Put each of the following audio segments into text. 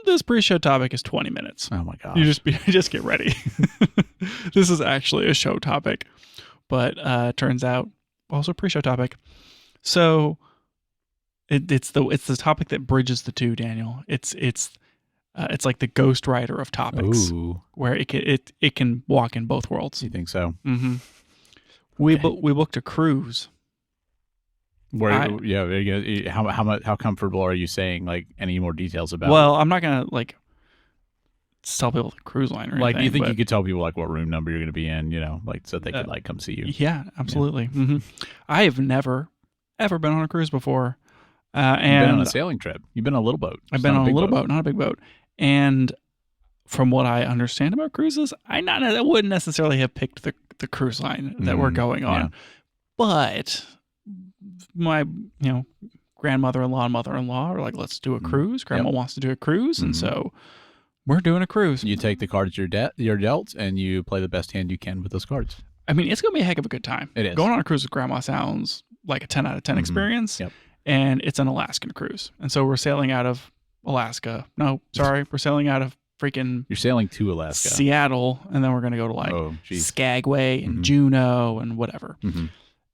this pre-show topic is 20 minutes. Oh my gosh. You just get ready. This is actually a show topic, but turns out also a pre-show topic. So it's the topic that bridges the two, Daniel. It's like the Ghost Rider of topics. Ooh. Where it can walk in both worlds. You think so? Mm-hmm. We booked a cruise. Where how comfortable are you saying like any more details about? Well, I'm not gonna like tell people the cruise line or like. anything. Do you think you could tell people like what room number you're going to be in? You know, like so they could like come see you. Yeah, absolutely. Yeah. Mm-hmm. I have never ever been on a cruise before. And you've been on a sailing trip. You've been on a little boat. I've been on a little boat, not a big boat. And from what I understand about cruises, I wouldn't necessarily have picked the cruise line that we're going on. Yeah. But my grandmother-in-law and mother-in-law are like, let's do a cruise. Grandma wants to do a cruise, and so we're doing a cruise. You take the cards you're dealt, and you play the best hand you can with those cards. I mean, it's gonna be a heck of a good time. It is. Going on a cruise with grandma sounds like a 10 out of 10 experience. Yep. And it's an Alaskan cruise, and so we're sailing out of Alaska. No, sorry, we're sailing out of freaking. You're sailing to Alaska, Seattle, and then we're gonna go to like Skagway and Juneau and whatever. Mm-hmm.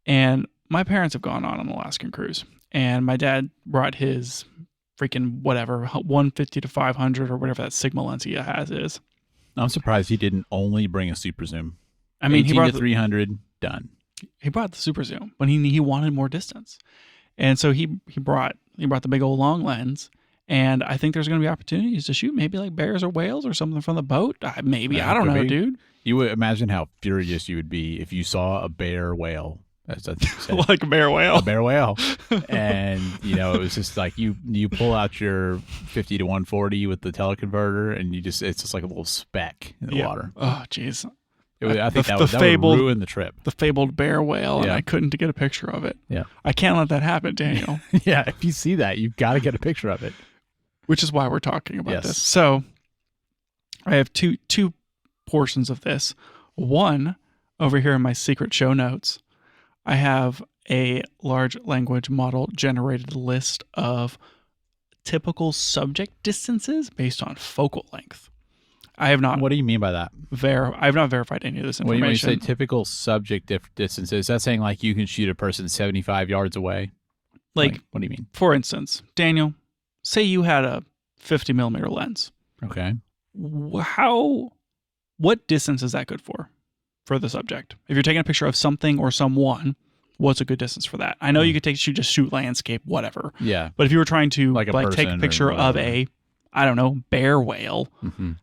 And my parents have gone on an Alaskan cruise, and my dad brought his freaking whatever 150 to 500 or whatever that Sigma lens he has is. I'm surprised he didn't only bring a super zoom. I mean, he brought 300 done. He brought the super zoom, but he wanted more distance, and so he brought the big old long lens. And I think there's going to be opportunities to shoot maybe like bears or whales or something from the boat. Maybe I don't know, dude. You would imagine how furious you would be if you saw a bear whale. Like a bear whale. A bear whale. And, it was just like you pull out your 50 to 140 with the teleconverter and it's just like a little speck in the water. Oh, jeez. I think that would ruin the trip. The fabled bear whale, and I couldn't get a picture of it. Yeah. I can't let that happen, Daniel. Yeah, if you see that, you've got to get a picture of it. Which is why we're talking about this. So I have two portions of this. One, over here in my secret show notes, I have a large language model generated list of typical subject distances based on focal length. I have not. What do you mean by that? I have not verified any of this information. When you say typical subject distances, is that saying like you can shoot a person 75 yards away? Like what do you mean? For instance, Daniel, say you had a 50 millimeter lens. Okay. What distance is that good for the subject? If you're taking a picture of something or someone, what's a good distance for that? I know you could just shoot landscape, whatever. Yeah. But if you were trying to like take a picture of a, I don't know, bear whale,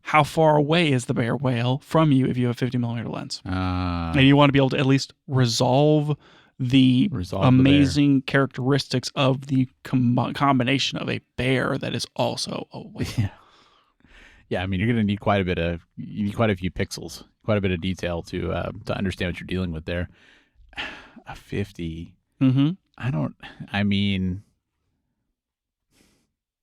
how far away is the bear whale from you if you have a 50 millimeter lens? And you want to be able to at least resolve the amazing characteristics of the combination of a bear that is also a whale. Yeah. Yeah, I mean, you're going to need quite a few pixels, quite a bit of detail to understand what you're dealing with there. A 50. Mm-hmm.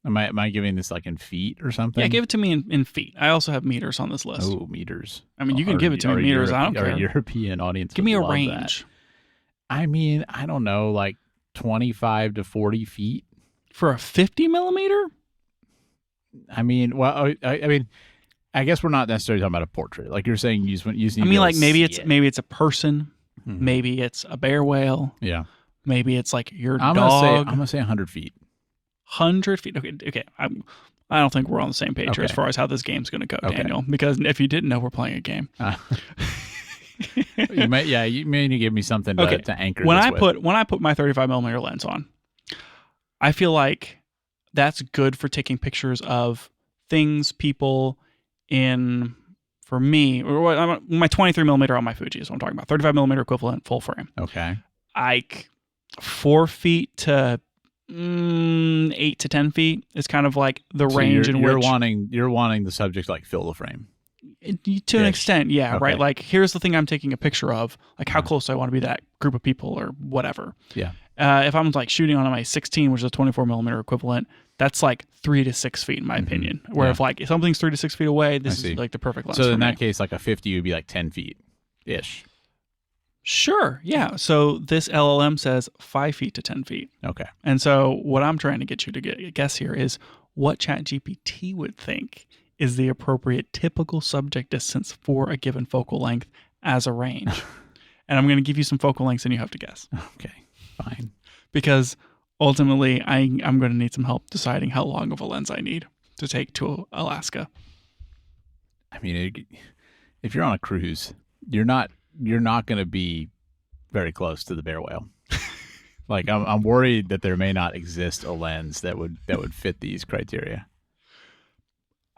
Am I giving this like in feet or something? Yeah, give it to me in feet. I also have meters on this list. Oh, meters. I mean, you can give it to me in meters. I don't care. Our European audience give me a love range. That. I mean, I don't know, like 25 to 40 feet. For a 50 millimeter? I mean, well, I guess we're not necessarily talking about a portrait. Like you're saying, maybe it's a person, maybe it's a bear whale. Yeah. Maybe it's like your dog. I'm gonna say 100 feet. 100 feet. Okay. I don't think we're on the same page here as far as how this game's gonna go, Daniel. Because if you didn't know, we're playing a game. You may need to give me something to anchor. When I put my 35 millimeter lens on, I feel like that's good for taking pictures of things, people. For me, my 23 millimeter on my Fuji is what I'm talking about. 35 millimeter equivalent, full frame. Okay. 4 feet to 8 to 10 feet is kind of like the range in which you're wanting the subject to like fill the frame. To an extent, yeah, okay. Right? Like, here's the thing I'm taking a picture of, like how close do I want to be to that group of people or whatever. Yeah. If I'm like shooting on my 16, which is a 24 millimeter equivalent, that's like 3 to 6 feet in my opinion. Where if something's 3 to 6 feet away, this is like the perfect lens. So in that case, like a 50 would be like 10 feet ish. Sure. Yeah. So this LLM says 5 feet to 10 feet. Okay. And so what I'm trying to get you to guess here is what ChatGPT would think is the appropriate typical subject distance for a given focal length as a range. And I'm going to give you some focal lengths and you have to guess. Okay, fine. Because ultimately, I'm going to need some help deciding how long of a lens I need to take to Alaska. I mean, if you're on a cruise, you're not going to be very close to the bear whale. Like I'm worried that there may not exist a lens that would fit these criteria.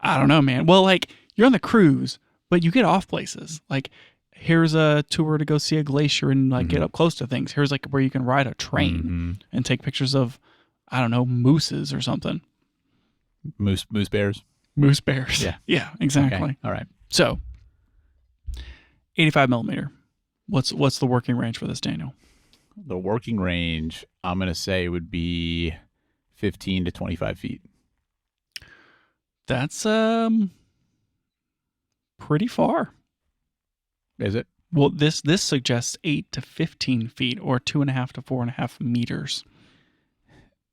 I don't know, man. Well, like you're on the cruise, but you get off places. Like here's a tour to go see a glacier and like get up close to things. Here's like where you can ride a train and take pictures of, I don't know, mooses or something. Moose bears. Moose bears. Yeah. Yeah, exactly. Okay. All right. So 85 millimeter. What's the working range for this, Daniel? The working range, I'm going to say, would be 15 to 25 feet. That's pretty far. Is it? Well, this suggests 8 to 15 feet, or 2.5 to 4.5 meters.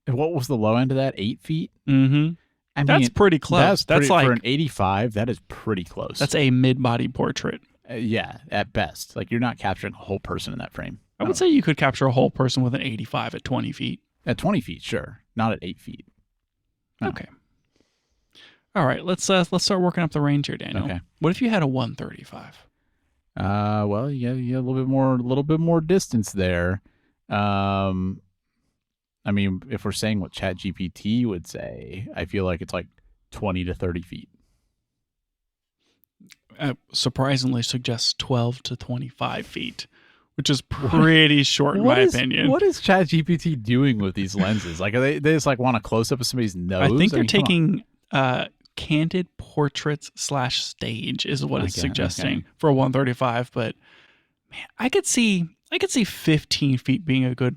And what was the low end of that? 8 feet? Mm-hmm. I mean, that's pretty close. That's like for an 85. That is pretty close. That's a mid-body portrait. Yeah, at best. Like you're not capturing a whole person in that frame. I would say you could capture a whole person with an 85 at 20 feet. At 20 feet, sure. Not at 8 feet. No. Okay. All right, let's start working up the range here, Daniel. Okay. What if you had a 135? Well, yeah, a little bit more distance there. I mean, if we're saying what ChatGPT would say, I feel like it's like 20 to 30 feet. Surprisingly suggests 12 to 25 feet, which is pretty short in my opinion. What is ChatGPT doing with these lenses? Like, they just like want a close up of somebody's nose? I think they're taking candid portraits / stage is what it's suggesting for a 135. But man, I could see 15 feet being a good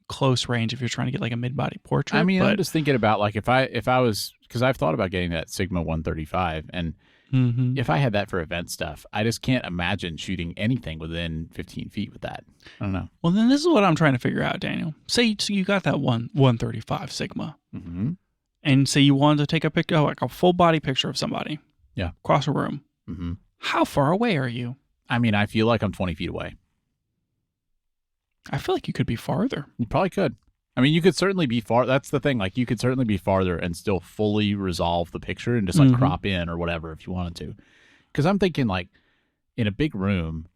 close range if you're trying to get like a mid-body portrait. I mean, I'm just thinking about like if I was, because I've thought about getting that Sigma 135, and if I had that for event stuff, I just can't imagine shooting anything within 15 feet with that. I don't know. Well, then this is what I'm trying to figure out, Daniel. Say you got that 135 Sigma, and say you wanted to take a picture, like a full body picture of somebody, across a room. How far away are you? I mean, I feel like I'm 20 feet away. I feel like you could be farther. You probably could. I mean, you could certainly be far. That's the thing. Like, you could certainly be farther and still fully resolve the picture and just like crop in or whatever if you wanted to. Because I'm thinking like in a big room,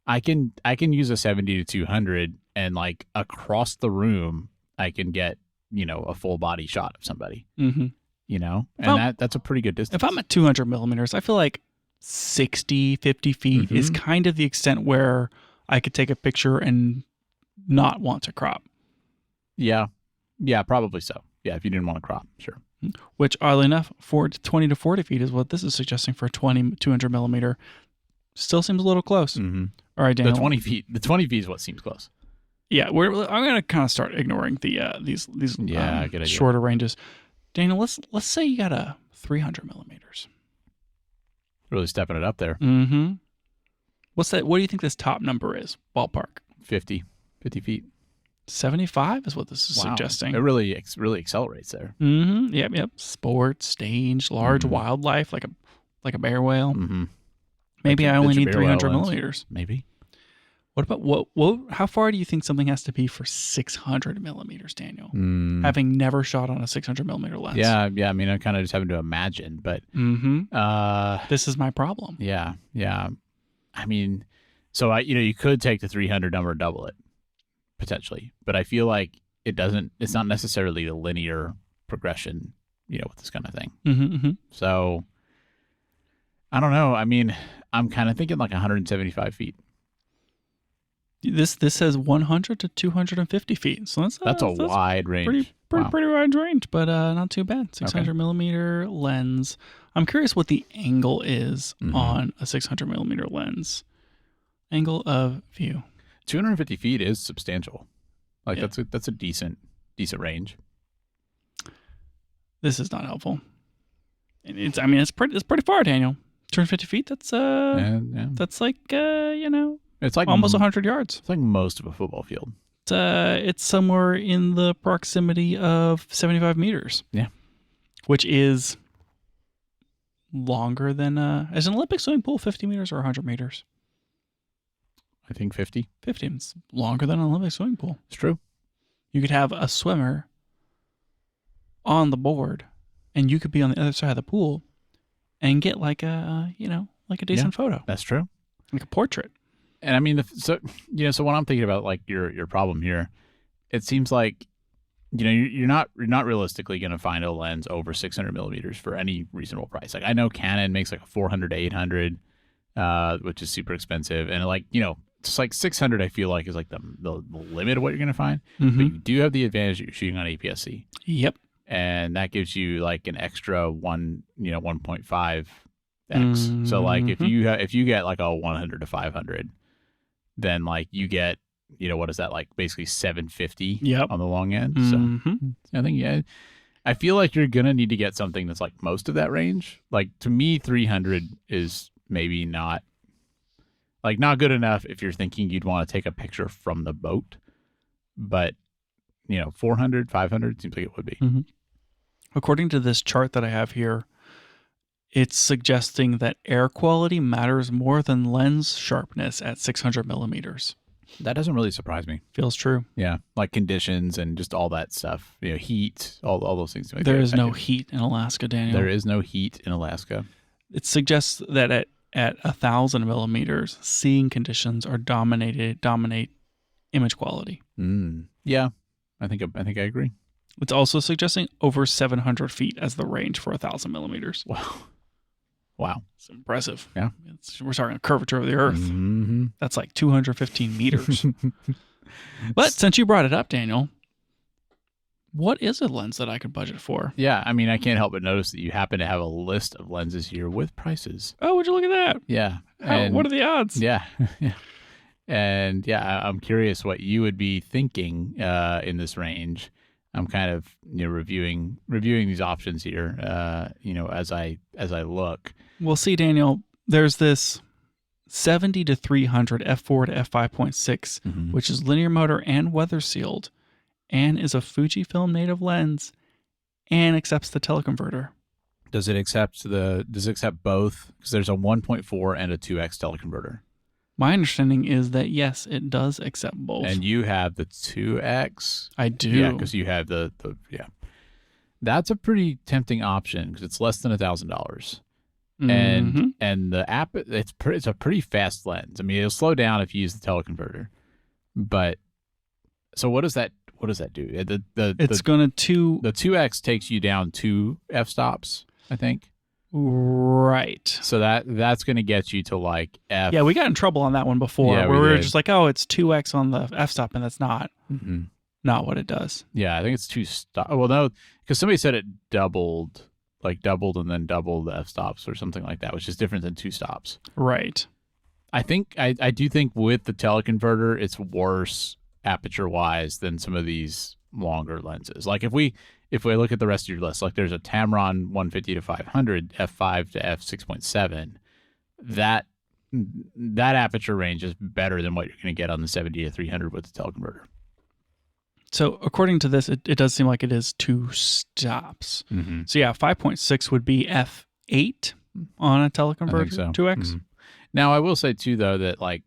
I can use a 70 to 200 and like across the room, I can get, a full body shot of somebody. And that's a pretty good distance. If I'm at 200 millimeters, I feel like 60, 50 feet is kind of the extent where I could take a picture and not want to crop. Yeah, probably so. Yeah, if you didn't want to crop, sure. Which, oddly enough, 20 to 40 feet is what this is suggesting for a 200 millimeter. Still seems a little close. All right, Daniel. The 20 feet is what seems close. Yeah, I'm going to kind of start ignoring these shorter ranges. Daniel, let's say you got a 300 millimeters. Really stepping it up there. What's that? What do you think this top number is? Ballpark. 50 feet. 75 is what this is suggesting. It really accelerates there. Yep. Sports, stage, large wildlife, like a bear whale. Maybe I only need 300 millimeters. Maybe. What about how far do you think something has to be for 600 millimeters, Daniel? Having never shot on a 600 millimeter lens. Yeah. I mean, I'm kind of just having to imagine, but this is my problem. Yeah. I mean, so you could take the 300 number and double it. Potentially, but I feel like it's not necessarily a linear progression, with this kind of thing. So I don't know. I mean, I'm kind of thinking like 175 feet. This says 100 to 250 feet. So that's a wide range. Pretty wide range, but not too bad. 600 millimeter lens. I'm curious what the angle is on a 600 millimeter lens. Angle of view. 250 feet is substantial. Like that's a decent range. This is not helpful. It's pretty far, Daniel. 250 feet. That's that's like it's like almost 100 yards. It's like most of a football field. It's somewhere in the proximity of 75 meters. Yeah. which is longer than is an Olympic swimming pool 50 meters or 100 meters? I think 50. 50. It's longer than an Olympic swimming pool. It's true. You could have a swimmer on the board, and you could be on the other side of the pool and get like a decent photo. That's true. Like a portrait. And I mean, so when I'm thinking about like your problem here, it seems like, you're not realistically going to find a lens over 600 millimeters for any reasonable price. Like I know Canon makes like a 400 to 800, which is super expensive, and like it's like 600. I feel like is like the limit of what you're going to find. Mm-hmm. But you do have the advantage that you're shooting on APS-C. Yep. And that gives you like an extra 1.5x. Mm-hmm. So like if you get like a 100 to 500, then like you get what is that, like basically 750 on the long end. Mm-hmm. So I think I feel like you're gonna need to get something that's like most of that range. Like to me, 300 is maybe not good enough if you're thinking you'd want to take a picture from the boat, but 400, 500 seems like it would be. Mm-hmm. According to this chart that I have here, it's suggesting that air quality matters more than lens sharpness at 600 millimeters. That doesn't really surprise me. Feels true. Yeah, like conditions and just all that stuff. Heat, all those things. There is no heat in Alaska, Daniel. There is no heat in Alaska. It suggests that at 1,000 millimeters, seeing conditions are dominate image quality. Yeah, I think I agree. It's also suggesting over 700 feet as the range for 1,000 millimeters. Wow. It's impressive. Yeah. We're talking curvature of the Earth. Mm-hmm. That's like 215 meters. But since you brought it up, Daniel, what is a lens that I could budget for? Yeah, I mean, I can't help but notice that you happen to have a list of lenses here with prices. Oh, would you look at that? Yeah. What are the odds? Yeah. And yeah, I'm curious what you would be thinking in this range. I'm kind of reviewing these options here, as I look. Well, see, Daniel, there's this 70 to 300 f4 to f5.6, which is linear motor and weather sealed, and is a Fujifilm native lens, and accepts the teleconverter. Does it accept both? Because there's a 1.4 and a 2x teleconverter. My understanding is that, yes, it does accept both. And you have the 2X? I do. Yeah, because you have the. That's a pretty tempting option because it's less than $1,000. Mm-hmm. And the app, it's a pretty fast lens. I mean, it'll slow down if you use the teleconverter. But, so what does that do? It's going to... The 2X takes you down 2 f-stops, I think. Right. So that's going to get you to like F. Yeah, we got in trouble on that one before where we were just like, oh, it's 2x on the f-stop, and that's not what it does. Yeah, I think it's 2 stop. Well, no, because somebody said it doubled and then doubled the f-stops or something like that, which is different than 2 stops. Right. I do think with the teleconverter, it's worse aperture-wise than some of these longer lenses. Like if we look at the rest of your list, like there's a Tamron 150 to 500 f5 to f6.7, that aperture range is better than what you're going to get on the 70 to 300 with the teleconverter. So according to this, it does seem like it is 2 stops. Mm-hmm. So yeah, 5.6 would be f8 on a teleconverter. I think so. 2x. Mm-hmm. Now I will say too though that like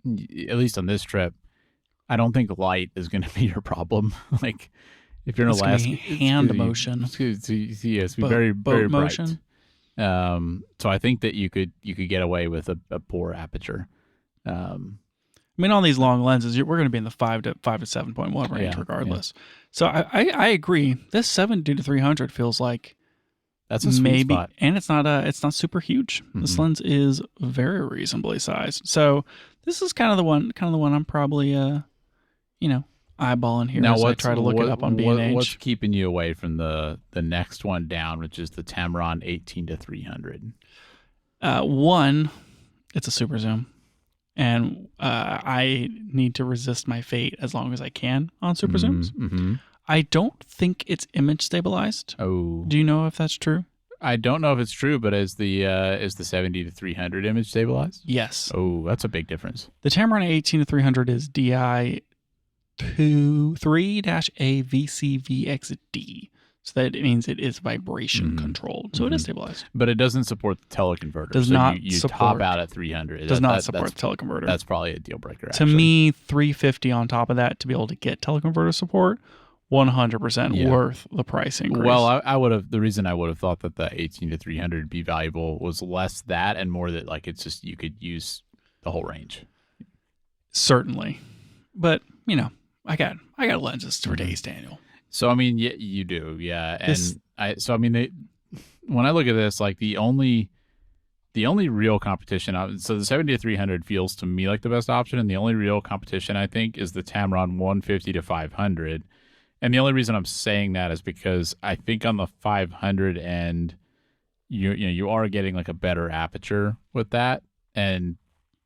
at least on this trip, I don't think light is going to be your problem. Like if you're in Alaska, hand motion. It's going to be very, very bright. Motion. So I think that you could get away with a poor aperture. I mean, on these long lenses, we're going to be in the 5 to 7.1 range regardless. Yeah. So I agree. This 70 to 300 feels like that's a sweet spot. And it's not super huge. Mm-hmm. This lens is very reasonably sized. So this is kind of the one I'm probably eyeballing here as I try to look it up on B&H. What's keeping you away from the next one down, which is the Tamron 18 to 300? One, it's a super zoom, and I need to resist my fate as long as I can on super zooms. Mm-hmm. I don't think it's image stabilized. Oh, do you know if that's true? I don't know if it's true, but is the 70 to 300 image stabilized? Yes. Oh, that's a big difference. The Tamron 18 to 300 is DI 3-AVCVXD. So that it means it is vibration controlled. So it is stabilized. But it doesn't support the teleconverter. Does so not you support, top out at 300. Does not support the teleconverter. That's probably a deal breaker. To me, 350 on top of that to be able to get teleconverter support, 100% worth the price increase. Well, I would have. The reason I would have thought that the 18 to 300 would be valuable was less that and more that like it's just you could use the whole range. Certainly, but you know, I got lenses for days, Daniel. So I mean, yeah, you do, yeah. And when I look at this, like the only real competition, so the 70 to 300 feels to me like the best option, and the only real competition I think is the Tamron 150 to 500. And the only reason I'm saying that is because I think on the 500 end, you are getting like a better aperture with that, and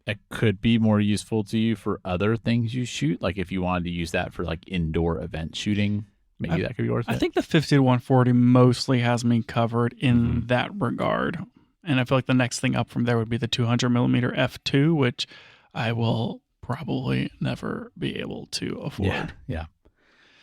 it could be more useful to you for other things you shoot. Like if you wanted to use that for like indoor event shooting, maybe that could be worth it. I think the 50 to 140 mostly has me covered in that regard. And I feel like the next thing up from there would be the 200 millimeter f2, which I will probably never be able to afford. Yeah.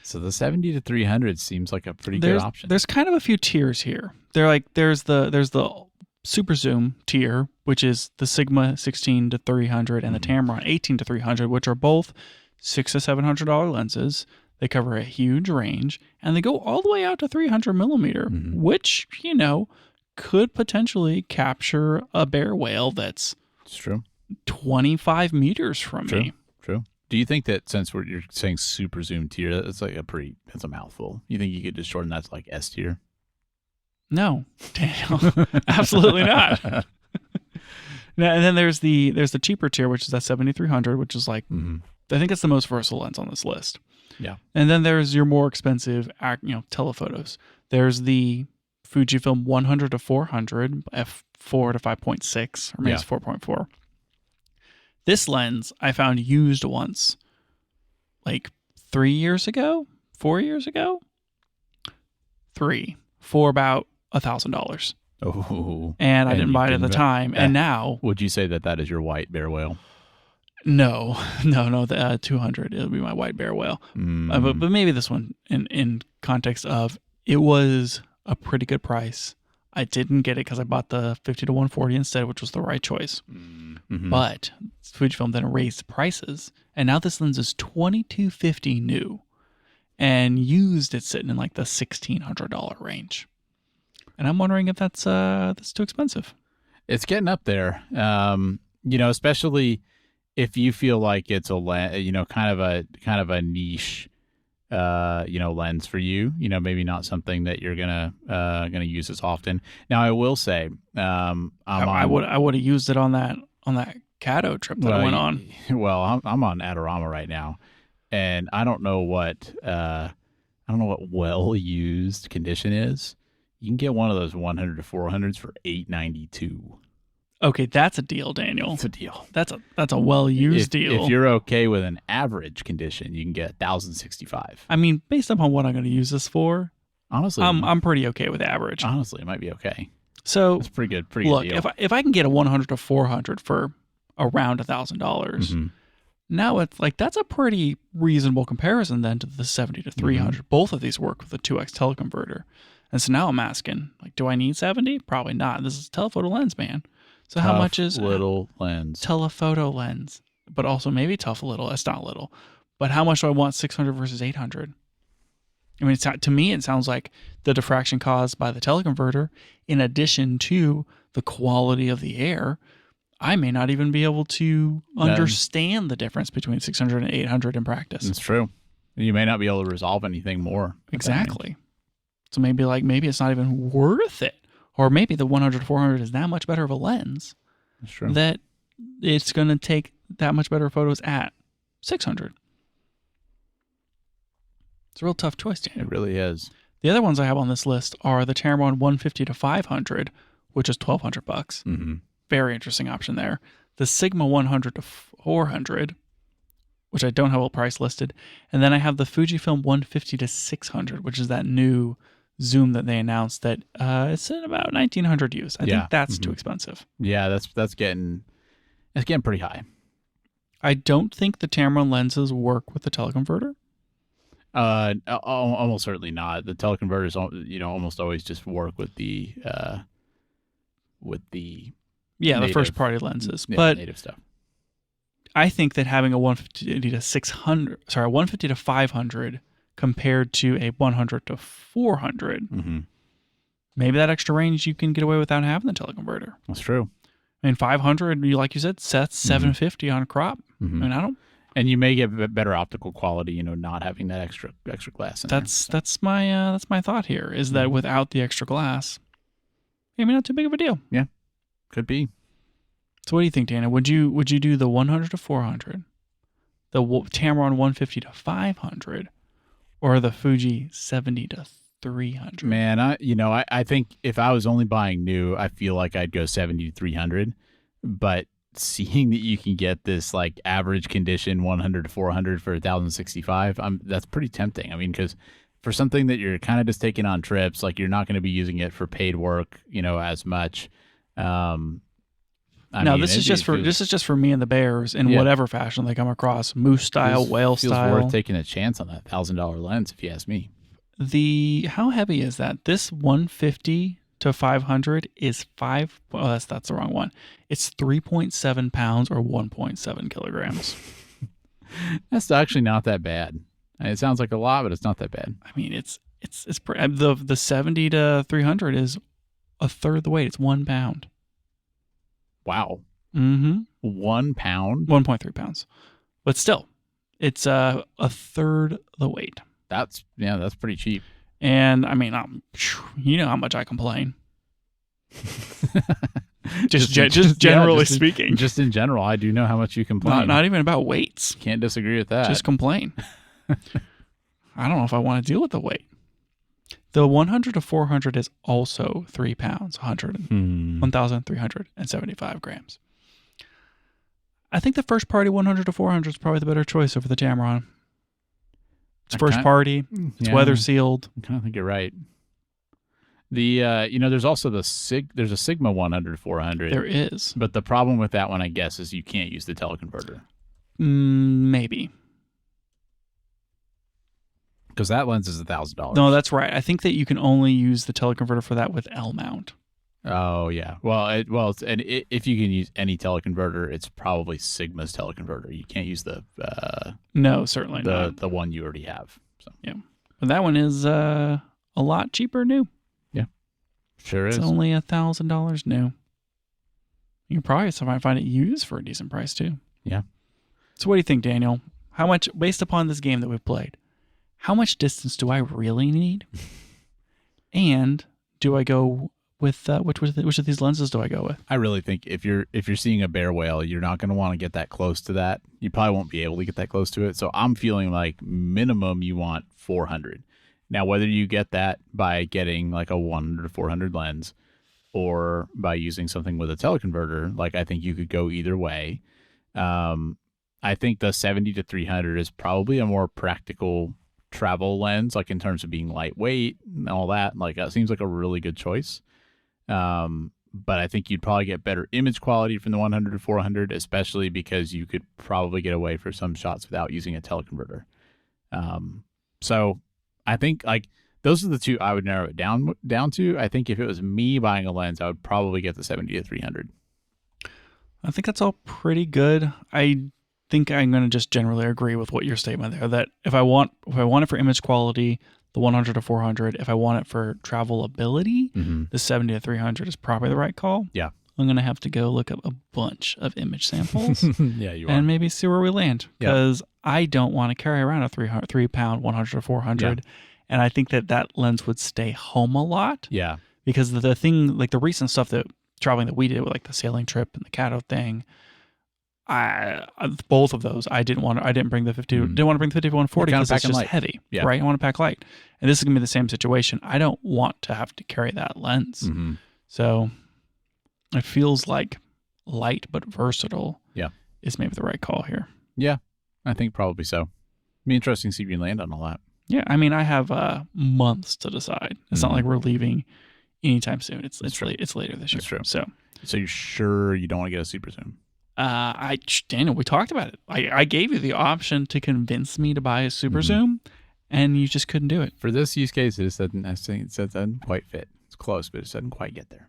So the 70 to 300 seems like a pretty good option. There's kind of a few tiers here. There's the super zoom tier, which is the Sigma 16 to 300 and the Tamron 18 to 300, which are both $600 to $700 lenses. They cover a huge range, and they go all the way out to 300 millimeter, which, you know, could potentially capture a bear whale that's 25 meters from me. True. Do you think that since you're saying super zoom tier, that's like that's a mouthful. You think you could just shorten that to like S tier? No, Daniel, absolutely not. Now, and then there's the cheaper tier, which is that 7300, which is like I think it's the most versatile lens on this list. Yeah. And then there's your more expensive, telephotos. There's the Fujifilm 100 to 400, f4 to 5.6, or maybe it's 4.4. This lens I found used once, like 4 years ago, for about $1,000. Oh. And I didn't buy it at the time. And now, would you say that is your white bear whale? No, the 200. It'll be my white bear whale. But maybe this one in context of it was a pretty good price. I didn't get it because I bought the 50 to 140 instead, which was the right choice. But Fujifilm then raised prices, and now this lens is $2,250 new, and used it's sitting in like the $1,600 range. And I'm wondering if that's too expensive. It's getting up there, especially if you feel like it's kind of a niche, lens for you, maybe not something that you're gonna use as often. Now, I will say, I would have used it on that Cato trip that I went on. Well, I'm on Adorama right now, and I don't know what well used condition is. You can get one of those 100 to 400s for $892. Okay, that's a deal, Daniel. It's a deal. That's a well-used deal. If you're okay with an average condition, you can get $1,065. I mean, based upon what I'm going to use this for, honestly, I'm pretty okay with average. Honestly, it might be okay. So it's pretty good. Look, good deal. if I can get a 100 to 400 for around $1,000, now it's like that's a pretty reasonable comparison then to the 70 to 300. Both of these work with a 2x teleconverter, and so now I'm asking, like, do I need 70? Probably not. This is a telephoto lens, man. So how much is little lens? Telephoto lens, but also maybe tough little. It's not little, but how much do I want 600 versus 800? I mean, to me, it sounds like the diffraction caused by the teleconverter, in addition to the quality of the air, I may not even be able to understand the difference between 600 and 800 in practice. It's true. You may not be able to resolve anything more. Exactly. So maybe it's not even worth it. Or maybe the 100 to 400 is that much better of a lens. That's true. That it's going to take that much better photos at 600. It's a real tough choice, Daniel. It really is. The other ones I have on this list are the Tamron 150 to 500, which is $1,200. Very interesting option there. The Sigma 100 to 400, which I don't have a price listed. And then I have the Fujifilm 150 to 600, which is that new zoom that they announced that it's in about 1,900 use. I think that's too expensive. Yeah, that's getting pretty high. I don't think the Tamron lenses work with the teleconverter. Almost certainly not. The teleconverters, almost always just work with the Yeah, native, the first party lenses. Yeah, but native stuff. I think that having a 150 to 500 compared to a 100 to 400, maybe that extra range you can get away without having the teleconverter. That's true. I mean, 500, like you said, sets 750 on a crop. I mean, and you may get better optical quality, not having that extra glass in there. That's my thought here is that without the extra glass, maybe not too big of a deal. Yeah, could be. So what do you think, Dana? Would you do the 100 to 400, the Tamron 150 to 500, or the Fuji 70 to 300? Man, I think if I was only buying new, I feel like I'd go 70 to 300. But seeing that you can get this like average condition 100 to 400 for 1,065, that's pretty tempting. I mean, because for something that you're kind of just taking on trips, like you're not going to be using it for paid work, as much. This is just for me and the bears in whatever fashion they come across, moose style, whale style. Feels worth taking a chance on that $1,000 lens, if you ask me. How heavy is that? This 150 to 500 is that's the wrong one. It's 3.7 pounds or 1.7 kilograms. That's actually not that bad. It sounds like a lot, but it's not that bad. I mean, it's the 70 to 300 is a third the weight. It's 1 pound. Wow. 1 pound? 1.3 pounds. But still, it's a third the weight. That's pretty cheap. And I mean, you know how much I complain. just generally speaking. Just in general, I do know how much you complain. Not even about weights. Can't disagree with that. Just complain. I don't know if I want to deal with the weight. The 100 to 400 is also 3 pounds, 1,375 grams. I think the first party 100 to 400 is probably the better choice over the Tamron. It's first party. It's weather sealed. I kind of think you're right. The there's also there's a Sigma 100 to 400. There is, but the problem with that one, I guess, is you can't use the teleconverter. Maybe. Because that lens is $1,000. No, that's right. I think that you can only use the teleconverter for that with L mount. Oh yeah. If you can use any teleconverter, it's probably Sigma's teleconverter. You can't use the no, certainly not the one you already have. So yeah, but that one is a lot cheaper new. Yeah, sure is. It's only $1,000 new. You can probably find it used for a decent price too. Yeah. So what do you think, Daniel? How much, based upon this game that we've played, how much distance do I really need? And do I go with which of these lenses do I go with? I really think if you're seeing a bear whale, you're not going to want to get that close to that. You probably won't be able to get that close to it. So I'm feeling like minimum you want 400. Now, whether you get that by getting like a 100 to 400 lens or by using something with a teleconverter, like I think you could go either way. I think the 70 to 300 is probably a more practical travel lens, like in terms of being lightweight and all that. Like it seems like a really good choice. But I think you'd probably get better image quality from the 100 to 400, especially because you could probably get away for some shots without using a teleconverter. So I think like those are the two I would narrow it down to. I think if it was me buying a lens, I would probably get the 70 to 300. I think that's all pretty good. I think I'm going to just generally agree with what your statement there, that if I want it for image quality, the 100 to 400. If I want it for travelability, the 70 to 300 is probably the right call. Yeah. I'm going to have to go look up a bunch of image samples. Yeah, you are. And maybe see where we land, because I don't want to carry around a 3 pound 100 to 400. Yeah. And I think that lens would stay home a lot. Yeah. Because the thing, like the recent stuff that traveling that we did with like the sailing trip and the Caddo thing, both of those I didn't want to bring the 50 to 140 because it's just light. Heavy, right? I want to pack light, and this is gonna be the same situation. I don't want to have to carry that lens, so it feels like light but versatile. Yeah, is maybe the right call here. Yeah, I think probably so. It'd be interesting to see if you can land on all that. Yeah, I mean, I have months to decide. It's not like we're leaving anytime soon. It's later this year. That's true. So you're sure you don't want to get a super zoom? Daniel, we talked about it. I gave you the option to convince me to buy a super zoom, and you just couldn't do it. For this use case, it doesn't quite fit. It's close, but it doesn't quite get there.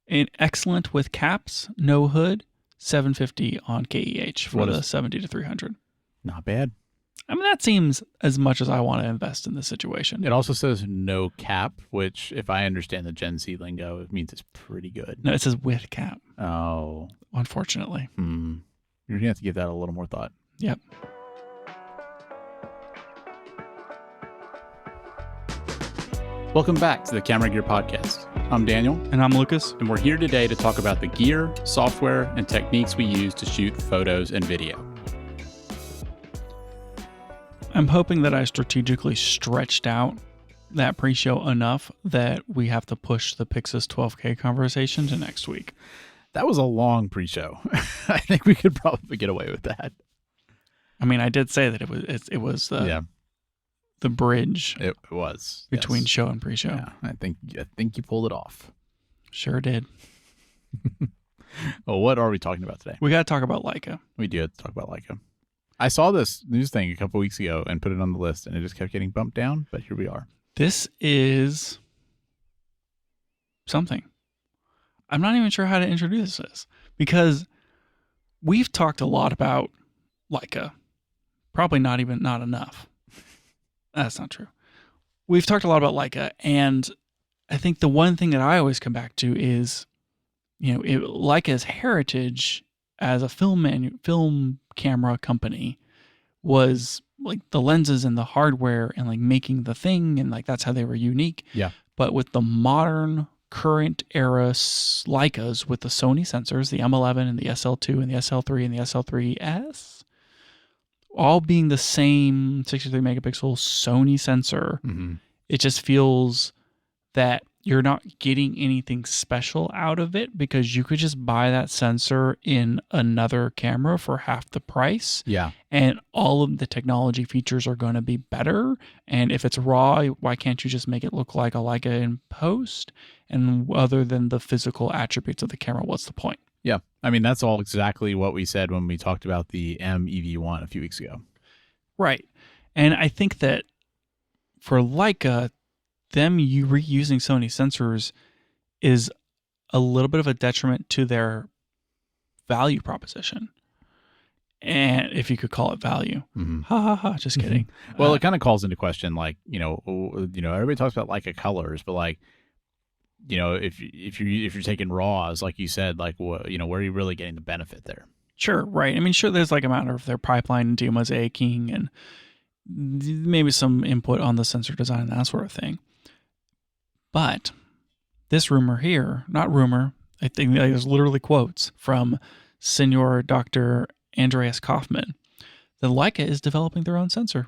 And excellent with caps, no hood, $750 on KEH for the 70 to 300. Not bad. I mean, that seems as much as I want to invest in this situation. It also says no cap, which, if I understand the Gen Z lingo, it means it's pretty good. No, it says with cap. Oh. Unfortunately. You're going to have to give that a little more thought. Yep. Welcome back to the Camera Gear Podcast. I'm Daniel. And I'm Lucas. And we're here today to talk about the gear, software, and techniques we use to shoot photos and video. I'm hoping that I strategically stretched out that pre-show enough that we have to push the Pixis 12K conversation to next week. That was a long pre-show. I think we could probably get away with that. I mean, I did say that it was the bridge. It was between show and pre-show. Yeah, I think you pulled it off. Sure did. Well, what are we talking about today? We got to talk about Leica. We do have to talk about Leica. I saw this news thing a couple weeks ago and put it on the list, and it just kept getting bumped down, but here we are. This is something. I'm not even sure how to introduce this because we've talked a lot about Leica. Probably not enough. That's not true. We've talked a lot about Leica, and I think the one thing that I always come back to is, Leica's heritage as a film camera company was like the lenses and the hardware and like making the thing, and like that's how they were unique. Yeah. But with the modern current era Leicas with the Sony sensors, the M11 and the SL2 and the SL3 and the SL3S, all being the same 63 megapixel Sony sensor, it just feels that you're not getting anything special out of it because you could just buy that sensor in another camera for half the price. Yeah. And all of the technology features are going to be better. And if it's raw, why can't you just make it look like a Leica in post? And other than the physical attributes of the camera, what's the point? Yeah. I mean, that's all exactly what we said when we talked about the MEV1 a few weeks ago. Right. And I think that for Leica, them reusing Sony sensors is a little bit of a detriment to their value proposition. And if you could call it value. Ha ha ha, just kidding. Well, it kind of calls into question, like, everybody talks about Leica colors, but like, if you're taking raws, like you said, like, where are you really getting the benefit there? Sure, right. I mean, sure, there's like a matter of their pipeline and demosaicing and maybe some input on the sensor design and that sort of thing. But this rumor here, not rumor, I think there's literally quotes from Senor Dr. Andreas Kaufman, that Leica is developing their own sensor.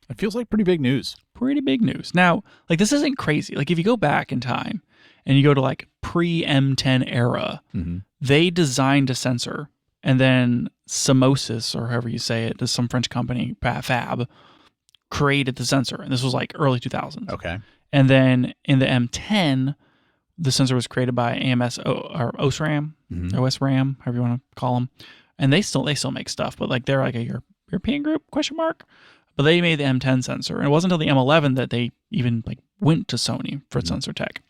It feels like pretty big news. Pretty big news. Now, like, this isn't crazy. Like, if you go back in time and you go to like pre-M10 era, they designed a sensor, and then Samosis, or however you say it, some French company, Fab, created the sensor. And this was like early 2000s. Okay. And then in the M10, the sensor was created by AMS or OSRAM, OSRAM, however you want to call them. And they still make stuff, but like they're like a European group, ? But they made the M10 sensor. And it wasn't until the M11 that they even like went to Sony for sensor tech.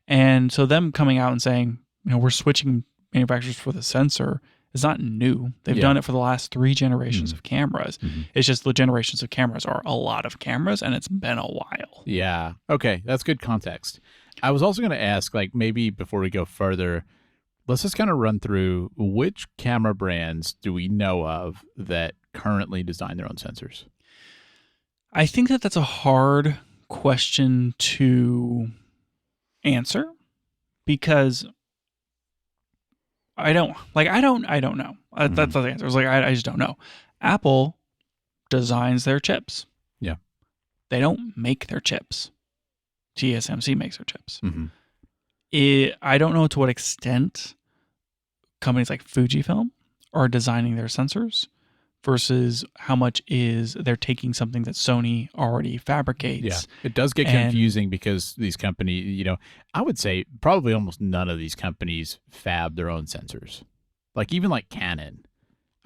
And so them coming out and saying, we're switching manufacturers for the sensor is not new. They've done it for the last 3 generations of cameras. It's just the generations of cameras are a lot of cameras, and it's been a while. Yeah. Okay. That's good context. I was also going to ask, like, maybe before we go further, let's just kind of run through which camera brands do we know of that currently design their own sensors? I think that that's a hard question to answer because I don't know. That's the answer. It's like, I just don't know. Apple designs their chips. Yeah. They don't make their chips. TSMC makes their chips. I don't know to what extent companies like Fujifilm are designing their sensors versus how much is they're taking something that Sony already fabricates. Yeah, it does get confusing because these companies, I would say probably almost none of these companies fab their own sensors. Like even like Canon.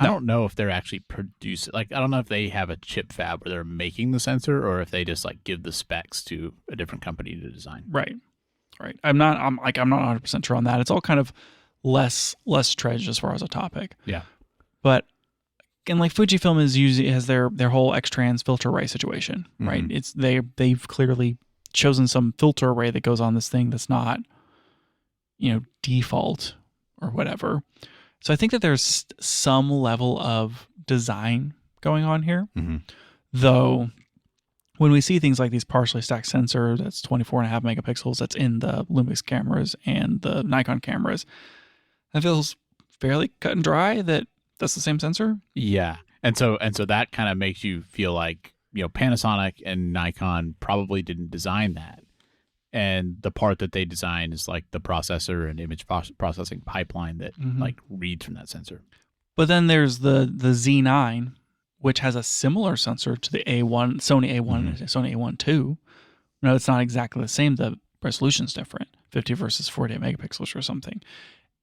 I don't know if they're actually producing, like, I don't know if they have a chip fab where they're making the sensor or if they just like give the specs to a different company to design. Right. I'm not 100% sure on that. It's all kind of less tread as far as a topic. Yeah. But and like Fujifilm has their whole X-trans filter array situation, right? It's they've clearly chosen some filter array that goes on this thing that's not, default or whatever. So I think that there's some level of design going on here, though. When we see things like these partially stacked sensor that's 24.5 megapixels that's in the Lumix cameras and the Nikon cameras, that feels fairly cut and dry that that's the same sensor. Yeah. And so that kind of makes you feel like, Panasonic and Nikon probably didn't design that. And the part that they designed is like the processor and image processing pipeline that like reads from that sensor. But then there's the Z9, which has a similar sensor to the A1, Sony A1, Sony A1 II. No, it's not exactly the same. The resolution's different, 50 versus 48 megapixels or something.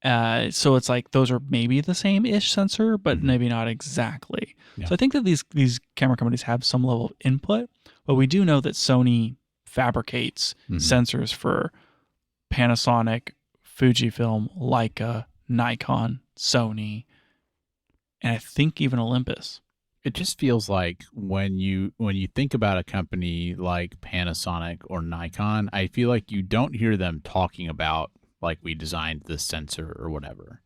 So it's like those are maybe the same-ish sensor, but maybe not exactly. Yeah. So I think that these camera companies have some level of input, but we do know that Sony fabricates sensors for Panasonic, Fujifilm, Leica, Nikon, Sony, and I think even Olympus. It just feels like when you think about a company like Panasonic or Nikon, I feel like you don't hear them talking about like we designed this sensor or whatever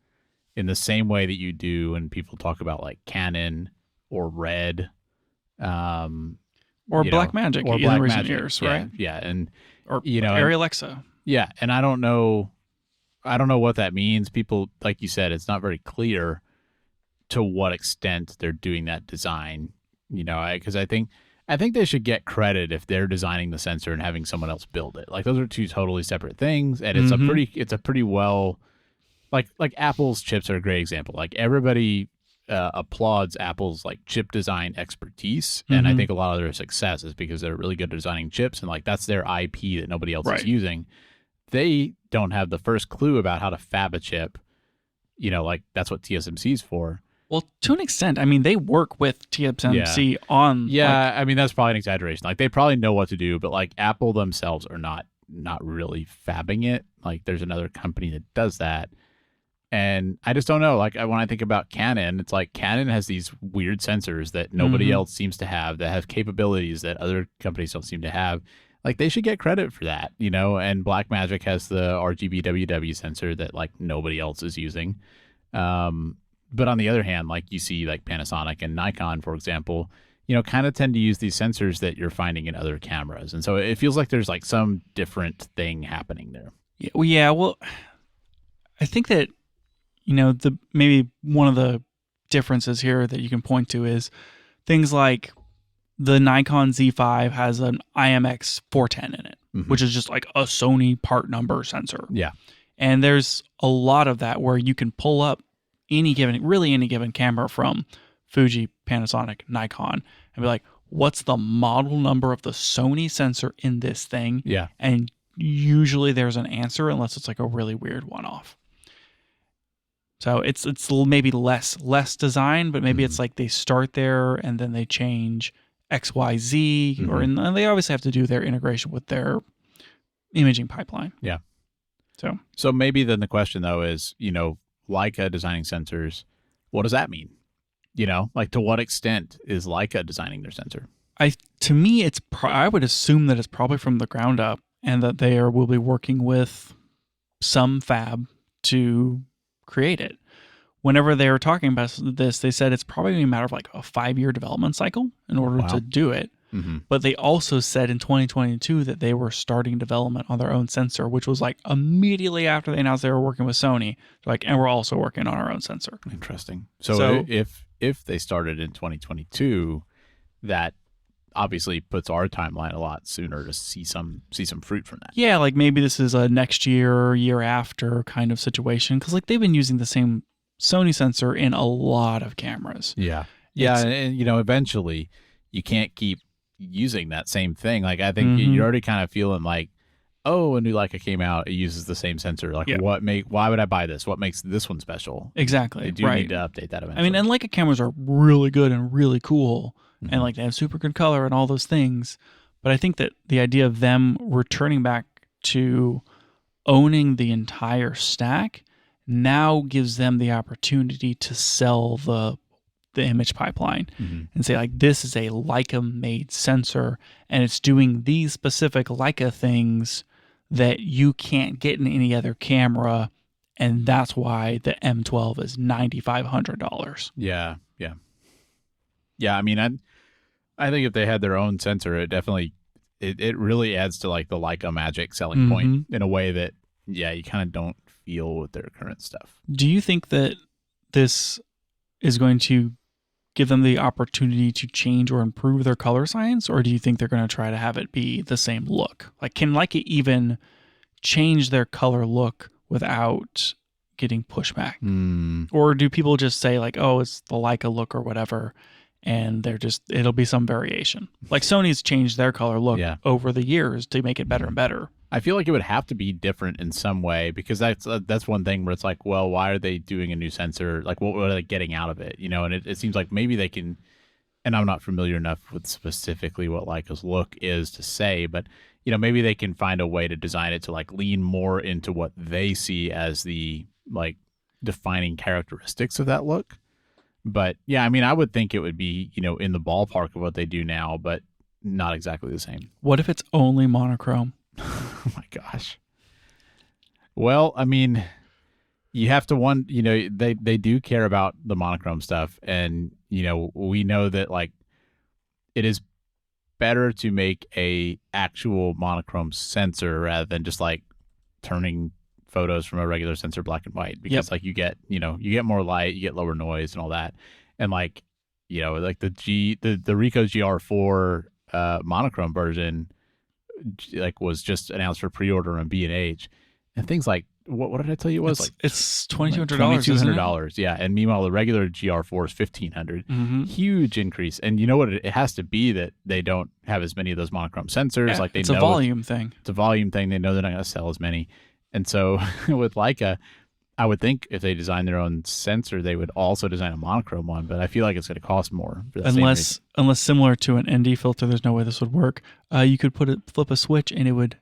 in the same way that you do when people talk about like Canon or Red, or Blackmagic in the recent years, right? Yeah, and or Arri Alexa. Yeah, and I don't know what that means. People, like you said, it's not very clear to what extent they're doing that design, because I think they should get credit if they're designing the sensor and having someone else build it. Like those are two totally separate things, and it's a pretty well, like Apple's chips are a great example. Like everybody applauds Apple's like chip design expertise, and I think a lot of their success is because they're really good at designing chips, and like that's their IP that nobody else is using. They don't have the first clue about how to fab a chip, like that's what TSMC's for. Well, to an extent, I mean, they work with TSMC on. Yeah, I mean, that's probably an exaggeration. Like, they probably know what to do, but like Apple themselves are not really fabbing it. Like, there's another company that does that. And I just don't know. Like, when I think about Canon, it's like Canon has these weird sensors that nobody else seems to have, that have capabilities that other companies don't seem to have. Like, they should get credit for that, And Blackmagic has the RGB WW sensor that like nobody else is using. But on the other hand, like you see like Panasonic and Nikon, for example, kind of tend to use these sensors that you're finding in other cameras. And so it feels like there's like some different thing happening there. Well, I think that, maybe one of the differences here that you can point to is things like the Nikon Z5 has an IMX 410 in it, which is just like a Sony part number sensor. Yeah. And there's a lot of that where you can pull up any given camera from Fuji, Panasonic, Nikon, and be like, what's the model number of the Sony sensor in this thing? Yeah. And usually there's an answer unless it's like a really weird one-off. So it's maybe less design, but maybe it's like they start there and then they change XYZ, and they obviously have to do their integration with their imaging pipeline. Yeah. So maybe then the question though is, Leica designing sensors, what does that mean? Like to what extent is Leica designing their sensor? To me, I would assume that it's probably from the ground up, and that they will be working with some fab to create it. Whenever they were talking about this, they said it's probably a matter of like a 5-year development cycle in order to do it. But they also said in 2022 that they were starting development on their own sensor, which was like immediately after they announced they were working with Sony. Like, and we're also working on our own sensor. Interesting. So if they started in 2022, that obviously puts our timeline a lot sooner to see some fruit from that. Yeah, like maybe this is a next year, year after kind of situation, because like they've been using the same Sony sensor in a lot of cameras. Yeah, and eventually you can't keep using that same thing. Like I think you're already kind of feeling like oh, a new Leica came out, it uses the same sensor. Like, Yeah. why would I buy this? What makes this one special? Exactly. They do right. need to update that eventually. I mean, and Leica cameras are really good and really cool, Mhm. and like they have super good color and all those things. But I think that the idea of them returning back to owning the entire stack now gives them the opportunity to sell the image pipeline and say, like, this is a Leica made sensor and it's doing these specific Leica things that you can't get in any other camera, and that's why the M12 is $9,500. Yeah. I mean, I think if they had their own sensor, it definitely it really adds to like the Leica magic selling point in a way that you kind of don't feel with their current stuff. Do you think that this is going to give them the opportunity to change or improve their color science, or do you think they're going to try to have it be the same look? Like, can Leica even change their color look without getting pushback? Or do people just say, like, oh, it's the Leica look or whatever, and it'll be some variation? Like Sony's changed their color look over the years to make it better and better. I feel like it would have to be different in some way, because that's one thing where it's like, well, why are they doing a new sensor? Like, what are they getting out of it? And it seems like maybe they can, and I'm not familiar enough with specifically what Leica's look is to say, but maybe they can find a way to design it to like lean more into what they see as the like defining characteristics of that look. But yeah, I mean, I would think it would be, in the ballpark of what they do now, but not exactly the same. What if it's only monochrome? Oh my gosh. Well, I mean, you have to they do care about the monochrome stuff, and we know that like it is better to make a actual monochrome sensor rather than just like turning photos from a regular sensor black and white, because like you get more light, you get lower noise and all that. And like like the Ricoh GR4 monochrome version like was just announced for pre-order on B&H, and things like what did I tell you it was? It's $2,200. $2,200, yeah. And meanwhile, the regular GR4 is $1,500. Huge increase. And you know what? It has to be that they don't have as many of those monochrome sensors. Yeah, like it's a volume thing. It's a volume thing. They know they're not going to sell as many. And so with Leica, I would think if they design their own sensor, they would also design a monochrome one. But I feel like it's going to cost more. For that unless similar to an ND filter, there's no way this would work. You could flip a switch and it would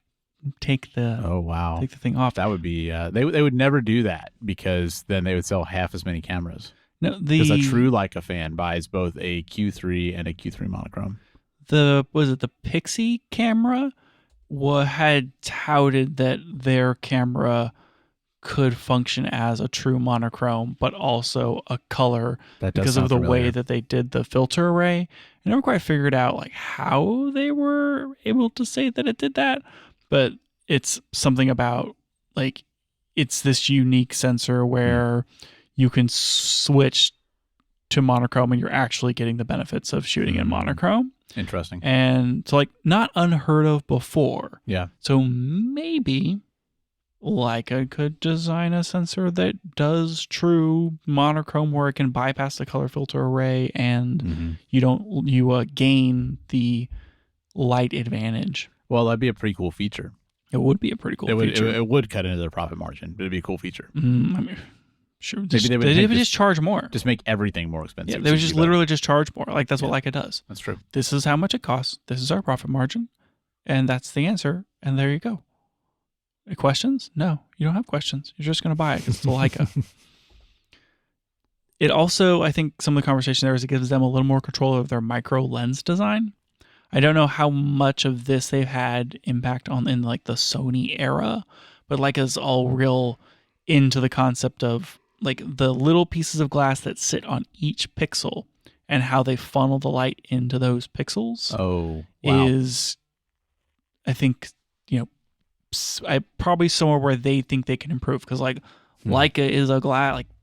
take the take the thing off. That would be they would never do that, because then they would sell half as many cameras. No, because a true Leica fan buys both a Q3 and a Q3 monochrome. The Pixie camera had touted that their camera could function as a true monochrome, but also a color, because of the way that they did the filter array. I never quite figured out like how they were able to say that it did that, but it's something about like it's this unique sensor where you can switch to monochrome and you're actually getting the benefits of shooting in monochrome. Interesting. And so like not unheard of before. Yeah. So maybe Leica could design a sensor that does true monochrome where it can bypass the color filter array and you gain the light advantage. Well, that'd be a pretty cool feature. It would be a pretty cool feature. It would cut into their profit margin, but it'd be a cool feature. I mean, sure. They would just charge more. Just make everything more expensive. Yeah, they would just literally just charge more. Like that's what Leica does. That's true. This is how much it costs. This is our profit margin. And that's the answer. And there you go. Questions? No, you don't have questions. You're just going to buy it because it's a Leica. It also, I think some of the conversation there is it gives them a little more control of their micro lens design. I don't know how much of this they've had impact on in like the Sony era, but Leica's all real into the concept of like the little pieces of glass that sit on each pixel and how they funnel the light into those pixels. Oh, wow. Is, I think, probably somewhere where they think they can improve, because like Leica is a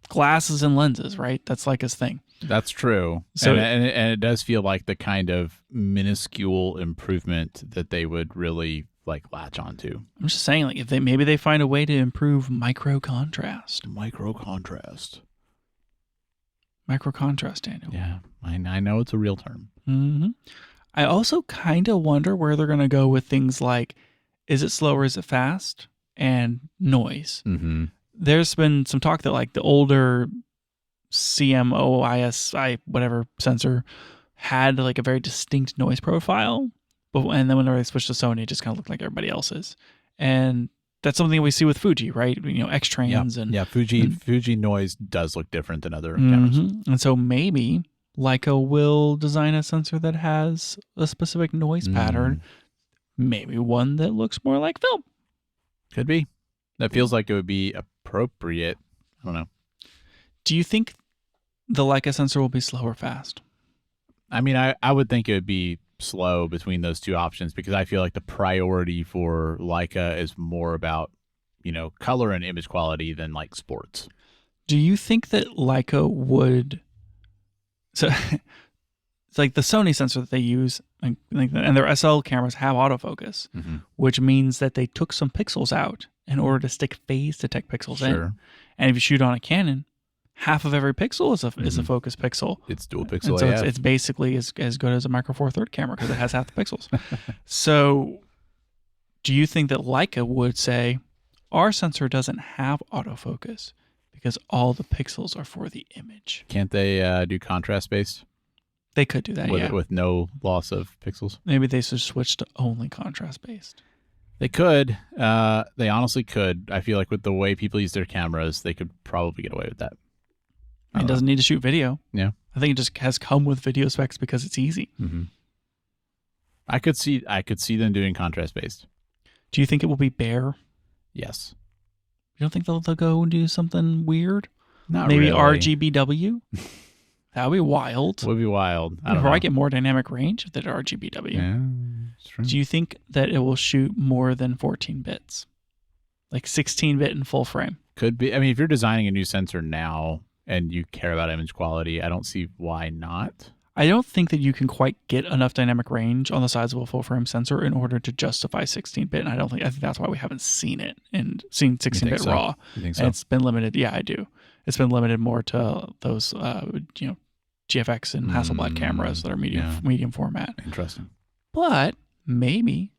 glasses and lenses, right? That's Leica's thing. That's true. So and it does feel like the kind of minuscule improvement that they would really like latch onto. I'm just saying, like, if they find a way to improve micro contrast. Micro contrast, Daniel. Yeah, I know it's a real term. I also kind of wonder where they're going to go with things like is it slow or is it fast? And noise. Mm-hmm. There's been some talk that like the older CMOISI whatever sensor had like a very distinct noise profile, and then whenever they switched to Sony, it just kind of looked like everybody else's. And that's something we see with Fuji, right? You know, X-Trans and Fuji noise does look different than other cameras. And so maybe Leica will design a sensor that has a specific noise pattern, maybe one that looks more like film. Could be. That feels like it would be appropriate. I don't know. Do you think the Leica sensor will be slow or fast? I mean, I would think it would be slow between those two options because I feel like the priority for Leica is more about, you know, color and image quality than like sports. Do you think that Leica would... So it's like the Sony sensor that they use, and their SL cameras have autofocus, which means that they took some pixels out in order to stick phase detect pixels in. And if you shoot on a Canon, half of every pixel is a focus pixel. It's dual pixel. So it's basically as good as a Micro Four Third camera because it has half the pixels. So do you think that Leica would say, our sensor doesn't have autofocus because all the pixels are for the image? Can't they do contrast based? They could do that, with no loss of pixels. Maybe they should switch to only contrast based. They could. They honestly could. I feel like with the way people use their cameras, they could probably get away with that. It doesn't need to shoot video. Yeah. I think it just has come with video specs because it's easy. I could see them doing contrast based. Do you think it will be bare? Yes. You don't think they'll go and do something weird? Not Maybe really. RGBW? That would be wild. Would be wild. I don't know. I get more dynamic range if they did RGBW. Yeah, it's true. Do you think that it will shoot more than 14 bits? Like 16-bit in full frame? Could be. I mean, if you're designing a new sensor now and you care about image quality, I don't see why not. I don't think that you can quite get enough dynamic range on the size of a full frame sensor in order to justify 16-bit, and I think that's why we haven't seen it and seen 16-bit raw. You think so? And it's been limited. Yeah, I do. It's been limited more to those, GFX and Hasselblad cameras that are medium format. Interesting. But maybe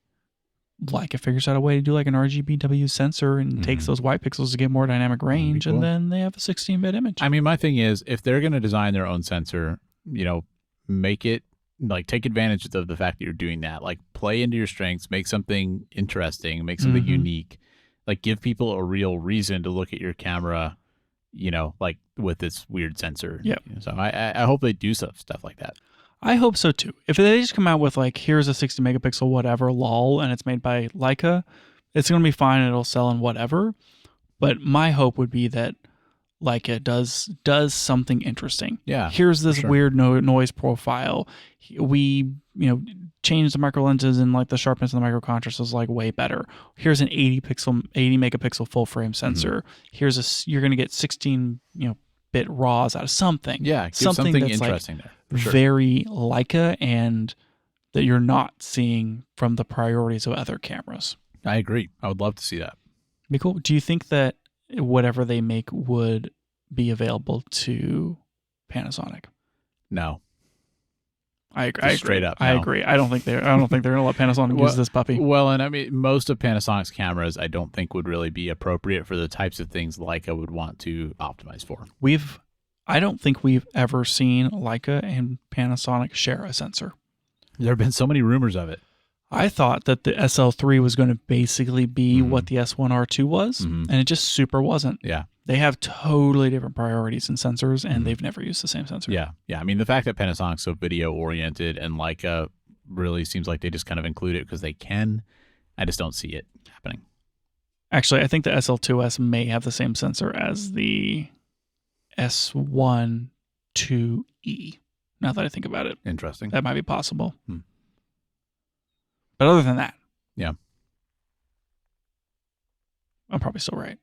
Leica figures out a way to do like an RGBW sensor and takes those white pixels to get more dynamic range, and then they have a 16-bit image. I mean, my thing is, if they're going to design their own sensor, make it like take advantage of the fact that you're doing that. Like play into your strengths, make something interesting, make something unique. Like give people a real reason to look at your camera, like with this weird sensor. Yeah. So I hope they do stuff like that. I hope so too. If they just come out with like, here's a 60 megapixel whatever lol, and it's made by Leica, it's going to be fine and it'll sell and whatever. But my hope would be that Leica does something interesting. Yeah. Here's this weird noise profile. We, change the micro lenses and like the sharpness of the micro contrast is like way better. Here's an 80 megapixel full frame sensor. Here's you're going to get 16, bit RAWs out of something. Yeah. Something that's interesting there. Very Leica, and that you're not seeing from the priorities of other cameras. I agree. I would love to see that. Be cool. Do you think that whatever they make would be available to Panasonic? No. I agree. Straight up. No. I agree. I don't think they're going to let Panasonic use this puppy. Well, and I mean, most of Panasonic's cameras, I don't think would really be appropriate for the types of things Leica would want to optimize for. I don't think we've ever seen Leica and Panasonic share a sensor. There have been so many rumors of it. I thought that the SL3 was going to basically be what the S1R2 was, and it just super wasn't. Yeah. They have totally different priorities and sensors, and they've never used the same sensor. Yeah. Yeah. I mean, the fact that Panasonic's so video oriented and Leica really seems like they just kind of include it because they can. I just don't see it happening. Actually, I think the SL2S may have the same sensor as the S1 2E. Now that I think about it. Interesting. That might be possible. But other than that, yeah, I'm probably still right.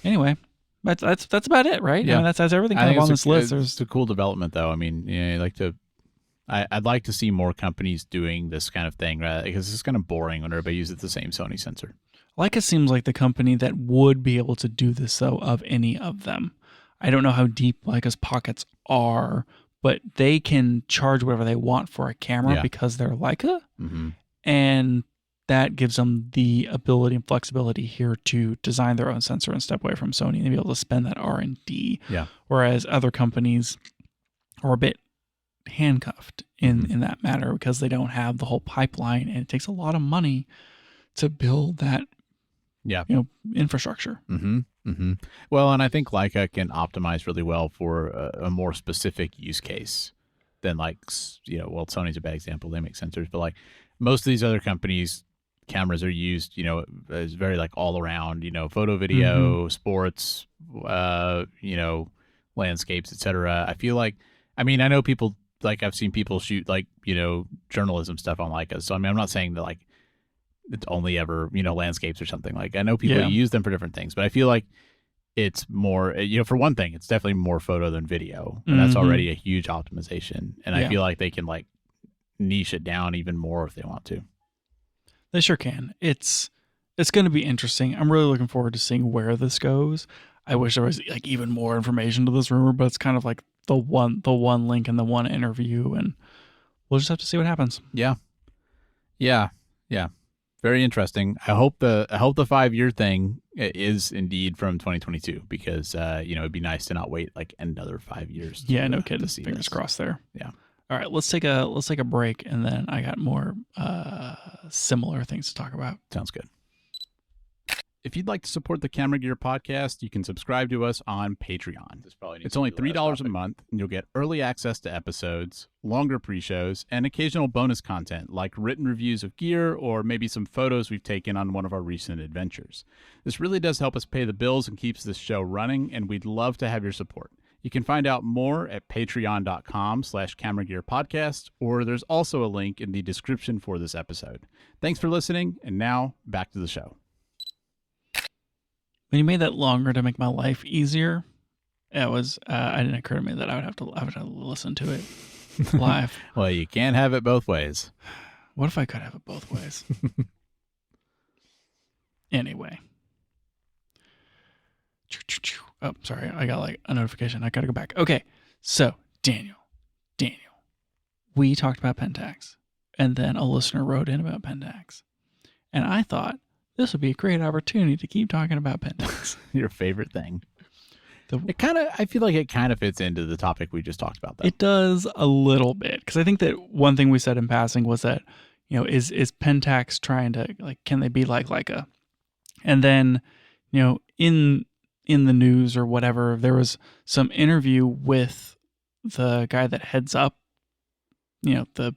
Anyway, that's about it, right? Yeah, I mean, that's everything kind of on this list. It's a cool development, though. I mean, I'd like to see more companies doing this kind of thing, right? Because it's kind of boring when everybody uses the same Sony sensor. Leica seems like the company that would be able to do this, though, of any of them. I don't know how deep Leica's pockets are, but they can charge whatever they want for a camera because they're Leica. Mm-hmm. And that gives them the ability and flexibility here to design their own sensor and step away from Sony and be able to spend that R&D. Yeah. Whereas other companies are a bit handcuffed in that matter because they don't have the whole pipeline, and it takes a lot of money to build that infrastructure. Well, and I think Leica can optimize really well for a more specific use case than Sony's a bad example. They make sensors, but like most of these other companies, cameras are used, as very like all around, photo, video, sports, landscapes, etc. I feel like, I know people, like I've seen people shoot like, journalism stuff on Leica. So, I'm not saying that like it's only ever, landscapes or something. Like I know people use them for different things, but I feel like it's more, for one thing, it's definitely more photo than video. And that's already a huge optimization. And I feel like they can like niche it down even more if they want to. They sure can. It's going to be interesting. I'm really looking forward to seeing where this goes. I wish there was like even more information to this rumor, but it's kind of like the one link and the one interview, and we'll just have to see what happens. Yeah. Very interesting. I hope the 5-year thing is indeed from 2022 because it'd be nice to not wait like another 5 years. Yeah, no kidding. Fingers crossed there. Yeah. All right, let's take a break, and then I got more similar things to talk about. Sounds good. If you'd like to support the Camera Gear podcast, you can subscribe to us on Patreon. It's only $3 a month, and you'll get early access to episodes, longer pre-shows, and occasional bonus content like written reviews of gear or maybe some photos we've taken on one of our recent adventures. This really does help us pay the bills and keeps this show running, and we'd love to have your support. You can find out more at patreon.com/cameragearpodcast, or there's also a link in the description for this episode. Thanks for listening, and now back to the show. When you made that longer to make my life easier, it didn't occur to me that I would have to listen to it live. Well, you can't have it both ways. What if I could have it both ways? Anyway. Oh, sorry. I got like a notification. I got to go back. Okay. So, Daniel, we talked about Pentax, and then a listener wrote in about Pentax. And I thought this would be a great opportunity to keep talking about Pentax. Your favorite thing. I feel like it kind of fits into the topic we just talked about, though. It does a little bit, because I think that one thing we said in passing was that, is Pentax trying to, like, can they be like Leica? And then, in the news or whatever, there was some interview with the guy that heads up, the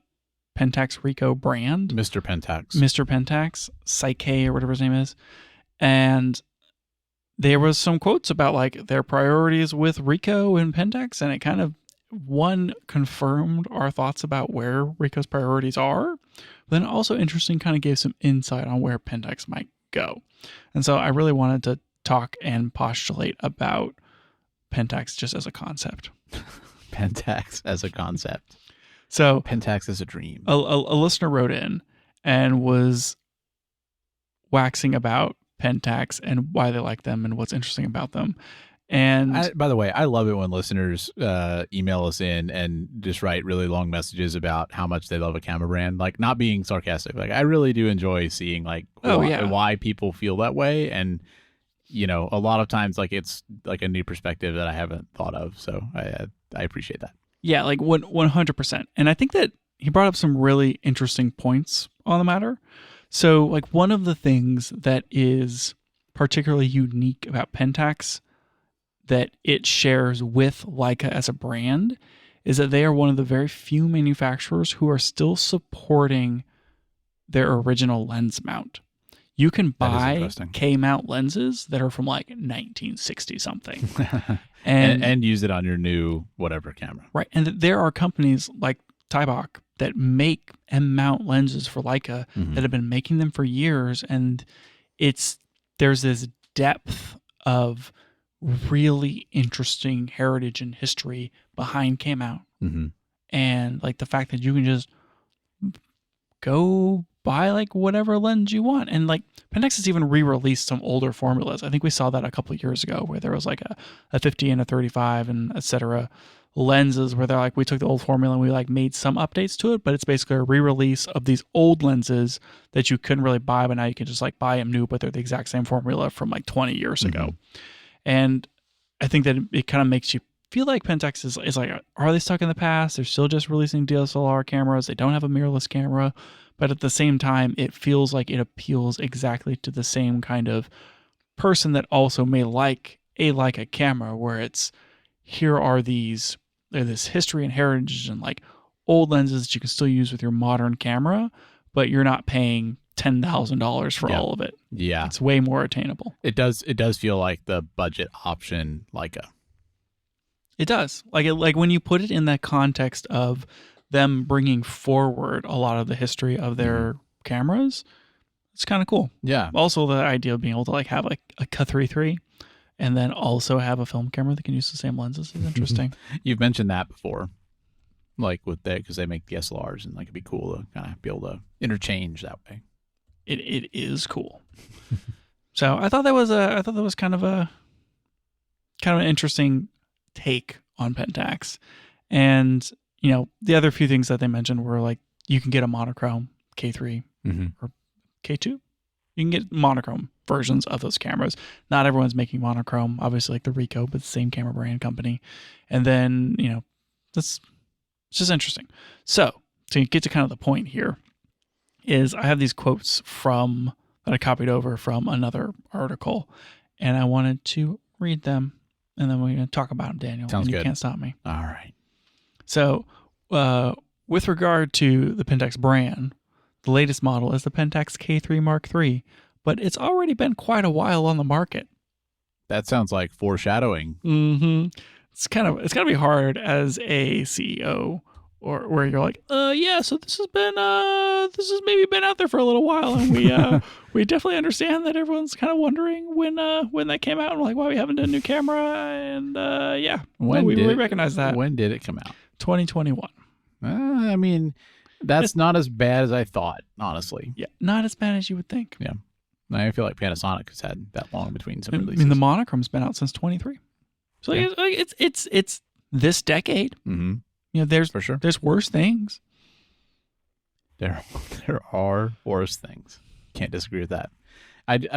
Pentax Ricoh brand. Mr. Pentax, Psyche or whatever his name is. And there was some quotes about like their priorities with Ricoh and Pentax, and it kind of, confirmed our thoughts about where Ricoh's priorities are, but then also interesting, kind of gave some insight on where Pentax might go. And so I really wanted to talk and postulate about Pentax just as a concept. Pentax as a concept. So Pentax as a dream. A listener wrote in and was waxing about Pentax and why they like them and what's interesting about them. And by the way, I love it when listeners email us in and just write really long messages about how much they love a camera brand. Like, not being sarcastic. Like, I really do enjoy seeing like why people feel that way. And a lot of times, like, it's like a new perspective that I haven't thought of. So I appreciate that. Yeah, like 100%. And I think that he brought up some really interesting points on the matter. So, like, one of the things that is particularly unique about Pentax that it shares with Leica as a brand is that they are one of the very few manufacturers who are still supporting their original lens mount. You can buy K-mount lenses that are from like 1960 something. and use it on your new whatever camera. Right. And there are companies like Tybach that make and mount lenses for Leica that have been making them for years. And there's this depth of really interesting heritage and history behind K-mount. And like the fact that you can just go buy like whatever lens you want. And like Pentax has even re-released some older formulas. I think we saw that a couple of years ago where there was like a 50 and a 35 and etc. lenses where they're like, we took the old formula and we like made some updates to it, but it's basically a re-release of these old lenses that you couldn't really buy, but now you can just like buy them new, but they're the exact same formula from like 20 years ago. And I think that it kind of makes you feel like Pentax is like, are they stuck in the past? They're still just releasing DSLR cameras. They don't have a mirrorless camera, but at the same time, it feels like it appeals exactly to the same kind of person that also may like a Leica camera, where it's, here are these, this history and heritage and like old lenses that you can still use with your modern camera, but you're not paying $10,000 for all of it. Yeah. It's way more attainable. It does feel like the budget option Leica. It does. Like when you put it in that context of them bringing forward a lot of the history of their cameras, it's kind of cool. Yeah. Also, the idea of being able to like have like a K3 and then also have a film camera that can use the same lenses is interesting. You've mentioned that before, like with that, because they make DSLRs, and like it'd be cool to kind of be able to interchange that way. It is cool. So I thought that was kind of an interesting take on Pentax. And you know, the other few things that they mentioned were like, you can get a monochrome K3 or K2. You can get monochrome versions of those cameras. Not everyone's making monochrome, obviously, like the Ricoh, but the same camera brand company. And then, you know, it's just interesting. So to get to kind of the point here is I have these quotes that I copied over from another article, and I wanted to read them, and then we're going to talk about them, Daniel. Sounds and good. You can't stop me. All right. So with regard to the Pentax brand, the latest model is the Pentax K3 Mark III, but it's already been quite a while on the market. That sounds like foreshadowing. It's got to be hard as a CEO, or where you're like, yeah, so this has maybe been out there for a little while, and we definitely understand that everyone's kind of wondering when that came out, and like, why we haven't done a new camera, and we recognize that. When did it come out? 2021. I mean, that's not as bad as I thought, honestly. Yeah, not as bad as you would think. Yeah. I feel like Panasonic has had that long between some releases. I mean, the monochrome's been out since 23. So it's this decade. Mm-hmm. You know, there's for sure. There's worse things. There are worse things. Can't disagree with that. I don't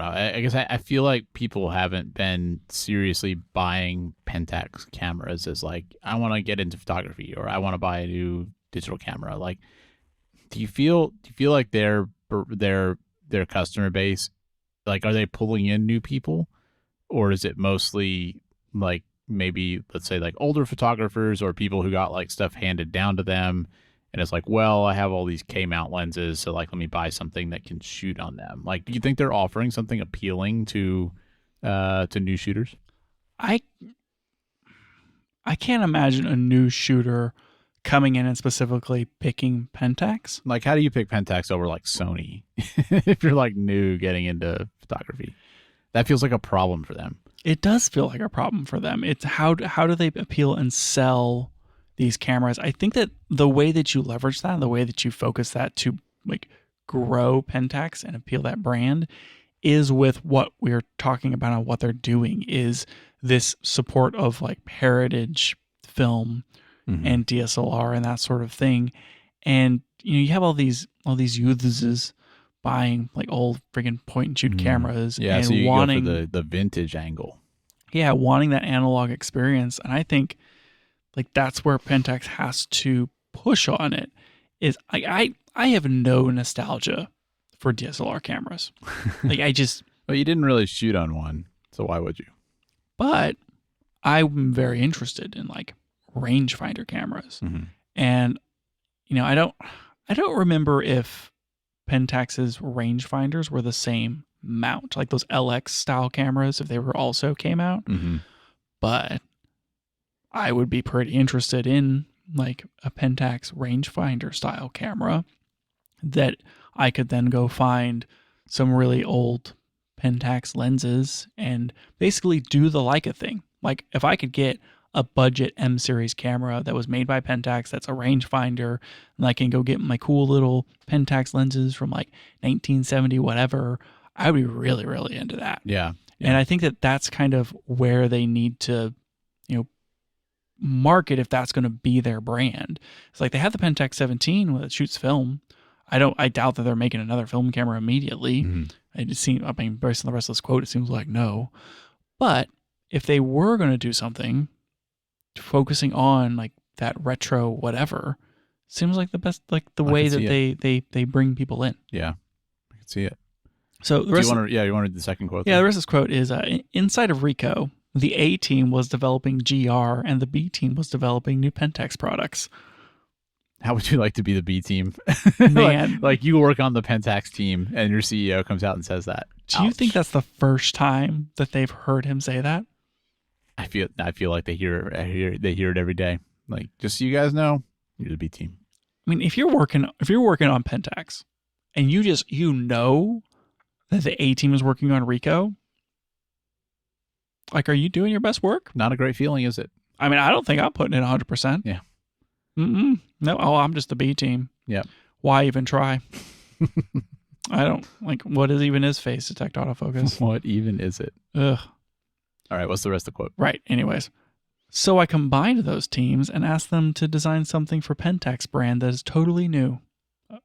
know. I guess I feel like people haven't been seriously buying Pentax cameras as like, I want to get into photography, or I want to buy a new digital camera. Like, do you feel like their customer base, like, are they pulling in new people, or is it mostly like maybe, let's say, like older photographers or people who got like stuff handed down to them, and it's like, well, I have all these K-mount lenses, so like, let me buy something that can shoot on them. Like, do you think they're offering something appealing to new shooters? I can't imagine a new shooter coming in and specifically picking Pentax. Like, how do you pick Pentax over like Sony if you're like new getting into photography? That feels like a problem for them. It does feel like a problem for them. It's how do they appeal and sell these cameras? I think that the way that you leverage that, the way that you focus that to like grow Pentax and appeal that brand, is with what we're talking about and what they're doing is this support of like heritage film and DSLR and that sort of thing. And you know, you have all these youths buying like old friggin' point and shoot cameras, and so you wanting go for the vintage angle. Yeah, wanting that analog experience. And I think like that's where Pentax has to push on it. Is I have no nostalgia for DSLR cameras. Like well, you didn't really shoot on one, so why would you? But I'm very interested in like rangefinder cameras. And you know, I don't remember if Pentax's rangefinders were the same mount, like those LX style cameras, if they were also came out. But I would be pretty interested in like a Pentax rangefinder style camera that I could then go find some really old Pentax lenses and basically do the Leica thing. Like if I could get a budget M series camera that was made by Pentax that's a rangefinder, and I can go get my cool little Pentax lenses from like 1970 whatever, I would be really, really into that. Yeah. And I think that that's kind of where they need to market if that's going to be their brand. It's like they have the Pentax 17 that shoots film. I doubt that they're making another film camera immediately. Mm-hmm. Based on the rest of this quote, it seems like no. But if they were going to do something focusing on like that retro whatever, seems like the best, like the way that they bring people in. Yeah, I can see it. So the rest you want to read the second quote? Yeah, the rest of this quote is, inside of Ricoh, the A team was developing GR and the B team was developing new Pentax products. How would you like to be the B team? Man. like you work on the Pentax team and your CEO comes out and says that. Do you think that's the first time that they've heard him say that? I feel like they hear it every day. Like, just so you guys know, you're the B team. I mean, if you're working on Pentax and you know that the A team is working on Ricoh, like, are you doing your best work? Not a great feeling, is it? I mean, I don't think I'm putting in 100%. Yeah. No. Oh, I'm just the B team. Yeah. Why even try? I don't like. What even is phase detect autofocus? What even is it? Ugh. All right. What's the rest of the quote? Right. Anyways, so I combined those teams and asked them to design something for Pentax brand that is totally new,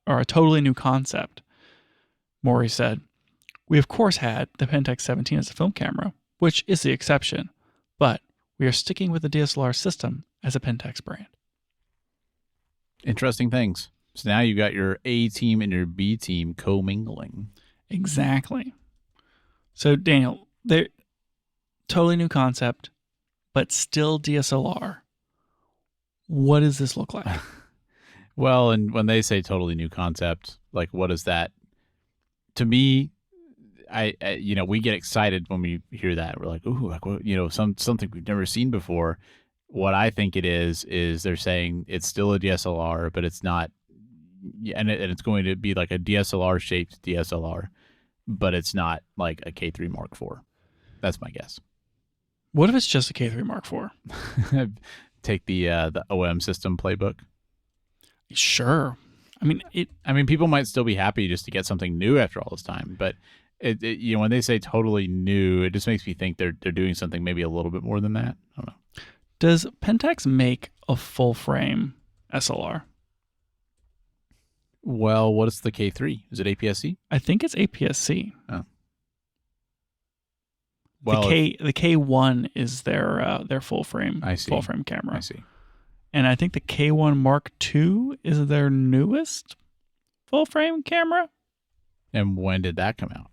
or a totally new concept. Maury said, "We of course had the Pentax 17 as a film camera, which is the exception, but we are sticking with the DSLR system as a Pentax brand." Interesting things. So now you got your A team and your B team commingling. Exactly. So Daniel, they're totally new concept, but still DSLR. What does this look like? Well, and when they say totally new concept, like what is that? To me, I we get excited when we hear that. We're like, ooh, like something we've never seen before. What I think it is they're saying it's still a DSLR, but it's not, and it's going to be like a DSLR shaped DSLR, but it's not like a K3 Mark IV. That's my guess. What if it's just a K3 Mark IV? Take the OM system playbook. Sure. I mean, people might still be happy just to get something new after all this time, but when they say totally new, it just makes me think they're doing something maybe a little bit more than that. I don't know. Does Pentax make a full frame SLR? Well, what is the K3? Is it APS-C? I think it's APS-C. Oh. Well, the K1 is their full frame camera. I see. And I think the K1 Mark II is their newest full frame camera. And when did that come out?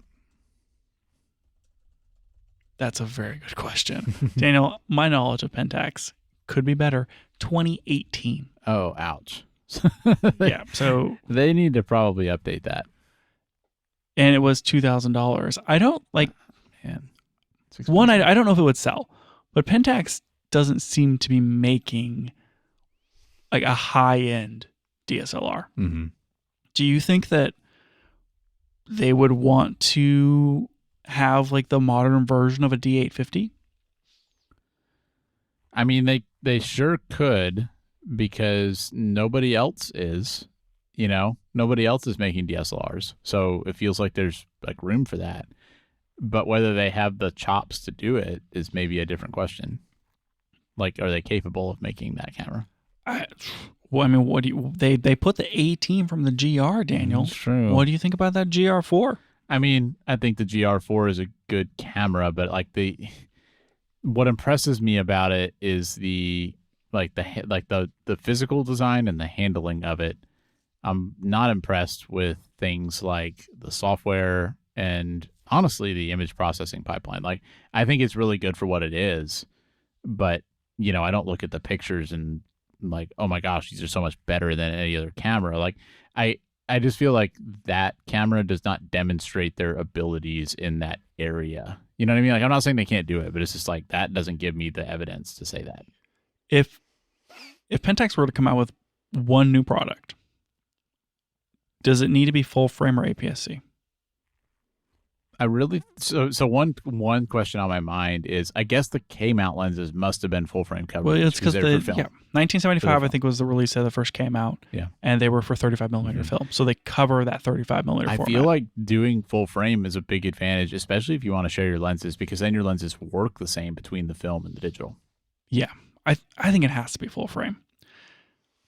That's a very good question. Daniel, my knowledge of Pentax could be better. 2018. Oh, ouch. Yeah, so they need to probably update that. And it was $2,000. I don't like, man. One, I don't know if it would sell, but Pentax doesn't seem to be making like a high-end DSLR. Mm-hmm. Do you think that they would want to have like the modern version of a D850? I mean, they sure could, because nobody else is, nobody else is making DSLRs. So it feels like there's like room for that. But whether they have the chops to do it is maybe a different question. Like, are they capable of making that camera? What do you? They put the A team from the GR, Daniel. That's true. What do you think about that GR4? I mean, I think the GR4 is a good camera, but like what impresses me about it is the physical design and the handling of it. I'm not impressed with things like the software and honestly the image processing pipeline. Like, I think it's really good for what it is, but I don't look at the pictures and like, oh my gosh, these are so much better than any other camera. Like, I just feel like that camera does not demonstrate their abilities in that area. You know what I mean? Like, I'm not saying they can't do it, but it's just like that doesn't give me the evidence to say that. If Pentax were to come out with one new product, does it need to be full frame or APS-C? So one question on my mind is, I guess the K-mount lenses must have been full frame coverage. Well, it's because 1975 I think was the release that the first came out. Yeah, and they were for 35 millimeter film, so they cover that 35 millimeter format. I feel like doing full frame is a big advantage, especially if you want to share your lenses, because then your lenses work the same between the film and the digital. Yeah, I think it has to be full frame.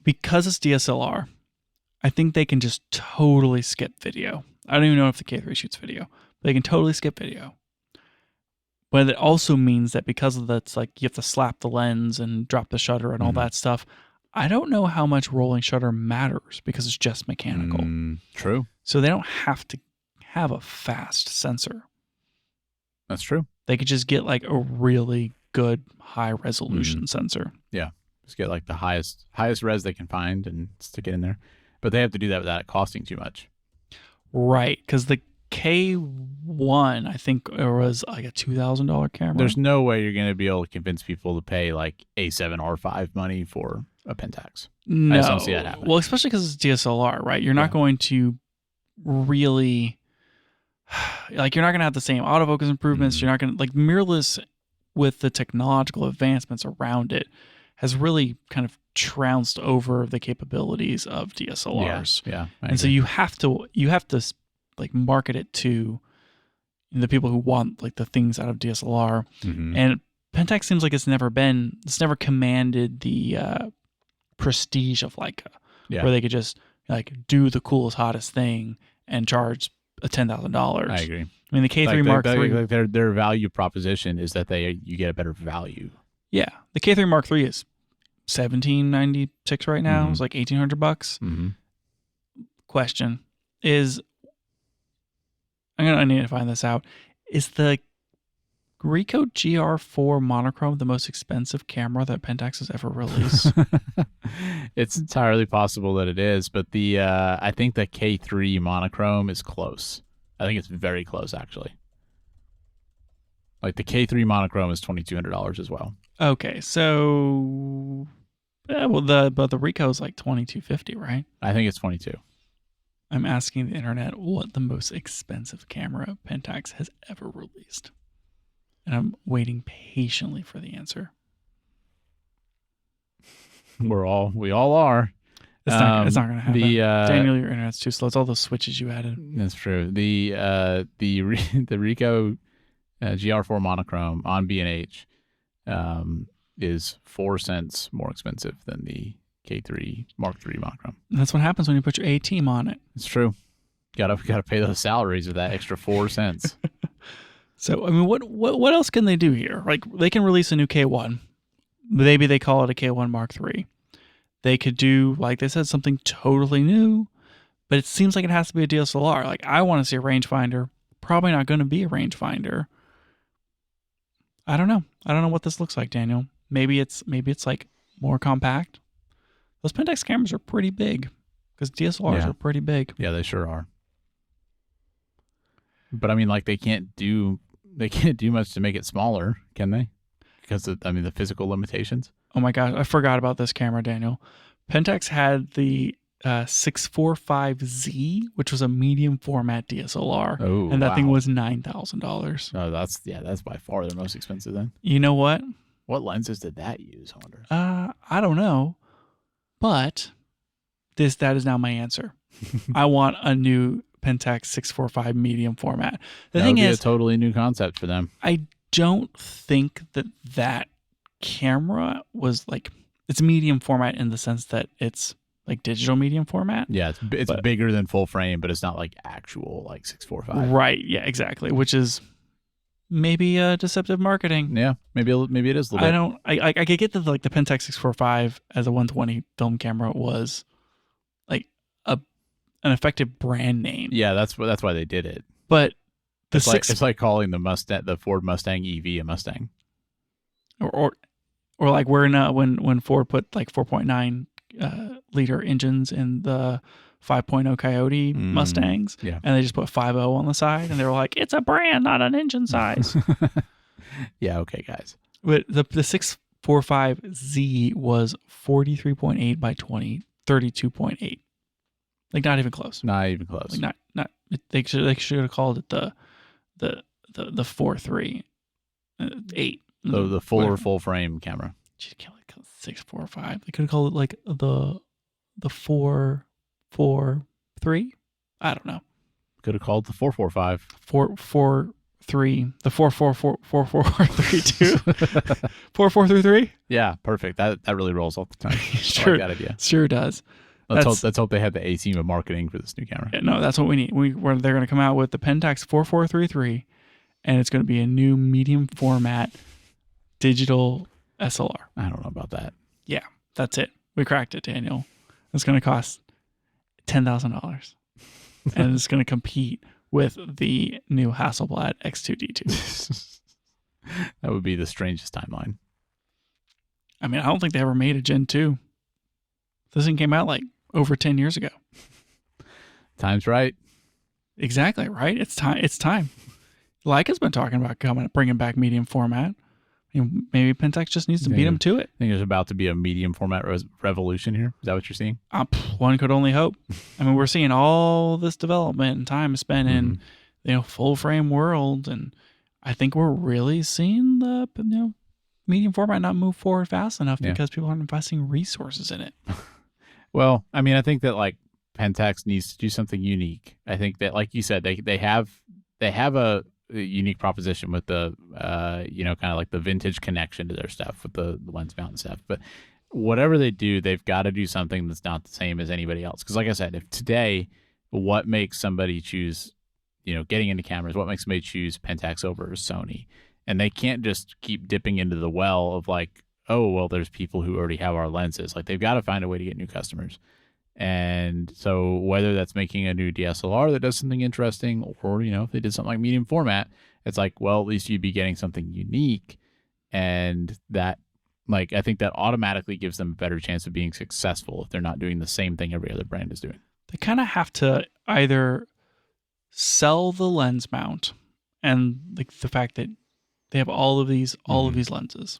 Because it's DSLR, I think they can just totally skip video. I don't even know if the K3 shoots video. But they can totally skip video. But it also means that because of that's like you have to slap the lens and drop the shutter and all that stuff. I don't know how much rolling shutter matters because it's just mechanical. True. So they don't have to have a fast sensor. That's true. They could just get like a really good high resolution sensor. Yeah. Just get like the highest res they can find and stick it in there. But they have to do that without it costing too much. Right. Because the K1, I think it was like a $2,000 camera. There's no way you're going to be able to convince people to pay like A7R5 money for a Pentax. No. I just don't see that happening. Well, especially because it's DSLR, right? You're not going to really, like, you're not going to have the same autofocus improvements. You're not going to, like, mirrorless with the technological advancements around it has really kind of trounced over the capabilities of DSLRs. Yeah. And so you have to like market it to the people who want like the things out of DSLR. And Pentax seems like it's never commanded the prestige of Leica, where they could just like do the coolest, hottest thing and charge $10,000. I agree. I mean, the K3 Mark III, their value proposition is that you get a better value. Yeah, the K3 Mark III is $1,796 right now. It's like $1,800. Question is, I need to find this out. Is the Ricoh GR4 monochrome the most expensive camera that Pentax has ever released? It's entirely possible that it is, but I think the K3 monochrome is close. I think it's very close, actually. Like the K3 monochrome is $2,200 as well. Okay, so the Ricoh is like $2,250, right? I think it's 22. I'm asking the internet what the most expensive camera Pentax has ever released. And I'm waiting patiently for the answer. We all are. It's not going to happen. Daniel, your internet's too slow. It's all those switches you added. That's true. The Ricoh GR4 monochrome on B&H is 4 cents more expensive than the K3 Mark III monochrome. That's what happens when you put your A-team on it. It's true. Gotta pay those salaries with that extra 4 cents. So I mean, what else can they do here? Like they can release a new K1. Maybe they call it a K1 Mark III. They could do, like they said, something totally new, but it seems like it has to be a DSLR. Like I want to see a rangefinder. Probably not going to be a rangefinder. I don't know. I don't know what this looks like, Daniel. Maybe it's like more compact. Those Pentax cameras are pretty big because DSLRs are pretty big. Yeah, they sure are. But I mean, like they can't do much to make it smaller, can they? Because the physical limitations. Oh my gosh, I forgot about this camera, Daniel. Pentax had the 645Z, which was a medium format DSLR, and that thing was $9,000. Oh, that's by far the most expensive then. You know what? What lenses did that use? I wonder. I don't know, but that is now my answer. I want a new Pentax 645 medium format. The thing is, a totally new concept for them. I don't think that camera was like, it's medium format in the sense that it's like digital medium format. Yeah, it's bigger than full frame, but it's not like actual like 645. Right. Yeah, exactly. Which is maybe deceptive marketing. Yeah, maybe it is a little bit. I could get that like the Pentax 645 as a 120 film camera was like an effective brand name. Yeah, that's why they did it. But it's like calling the Ford Mustang EV a Mustang. Or like when Ford put like 4.9 liter engines in the 5.0 Coyote Mustangs, and they just put 5.0 on the side, and they were like, it's a brand, not an engine size. Yeah, okay, guys. But the 645Z was 43.8 by 32.8. Like not even close. Not even close. Like not. They should have called it the 4.3 8. The full frame camera. She can't like 645. They could have called it like the 4.3. I don't know. Could have called the 4.45. 443, the 44432, 4433. Yeah, perfect. That really rolls off the tongue. Sure, I like that idea. Sure does. Let's hope they have the A team of marketing for this new camera. Yeah, no, that's what we need. They're going to come out with the Pentax 4433, and it's going to be a new medium format digital SLR. I don't know about that. Yeah, that's it. We cracked it, Daniel. It's going to cost $10,000, and it's going to compete with the new Hasselblad X2D2. That would be the strangest timeline. I mean, I don't think they ever made a Gen 2. This thing came out like over 10 years ago. Time's right. Exactly, right? It's time. Leica's been talking about bringing back medium format. I mean, maybe Pentax just needs to beat them to it. I think there's about to be a medium format revolution here. Is that what you're seeing? One could only hope. I mean, we're seeing all this development and time spent in, full frame world, and I think we're really seeing the medium format not move forward fast enough because people aren't investing resources in it. Well, I mean, I think that like Pentax needs to do something unique. I think that, like you said, they have a unique proposition with the kind of like the vintage connection to their stuff with the lens mount and stuff. But whatever they do, they've got to do something that's not the same as anybody else. Because like I said, if today, what makes somebody choose, getting into cameras, what makes somebody choose Pentax over Sony? And they can't just keep dipping into the well of like, oh, well, there's people who already have our lenses. Like, they've got to find a way to get new customers. And so whether that's making a new DSLR that does something interesting, or, if they did something like medium format, it's like, well, at least you'd be getting something unique. And that, like, I think that automatically gives them a better chance of being successful if they're not doing the same thing every other brand is doing. They kind of have to either sell the lens mount and like the fact that they have all of these lenses,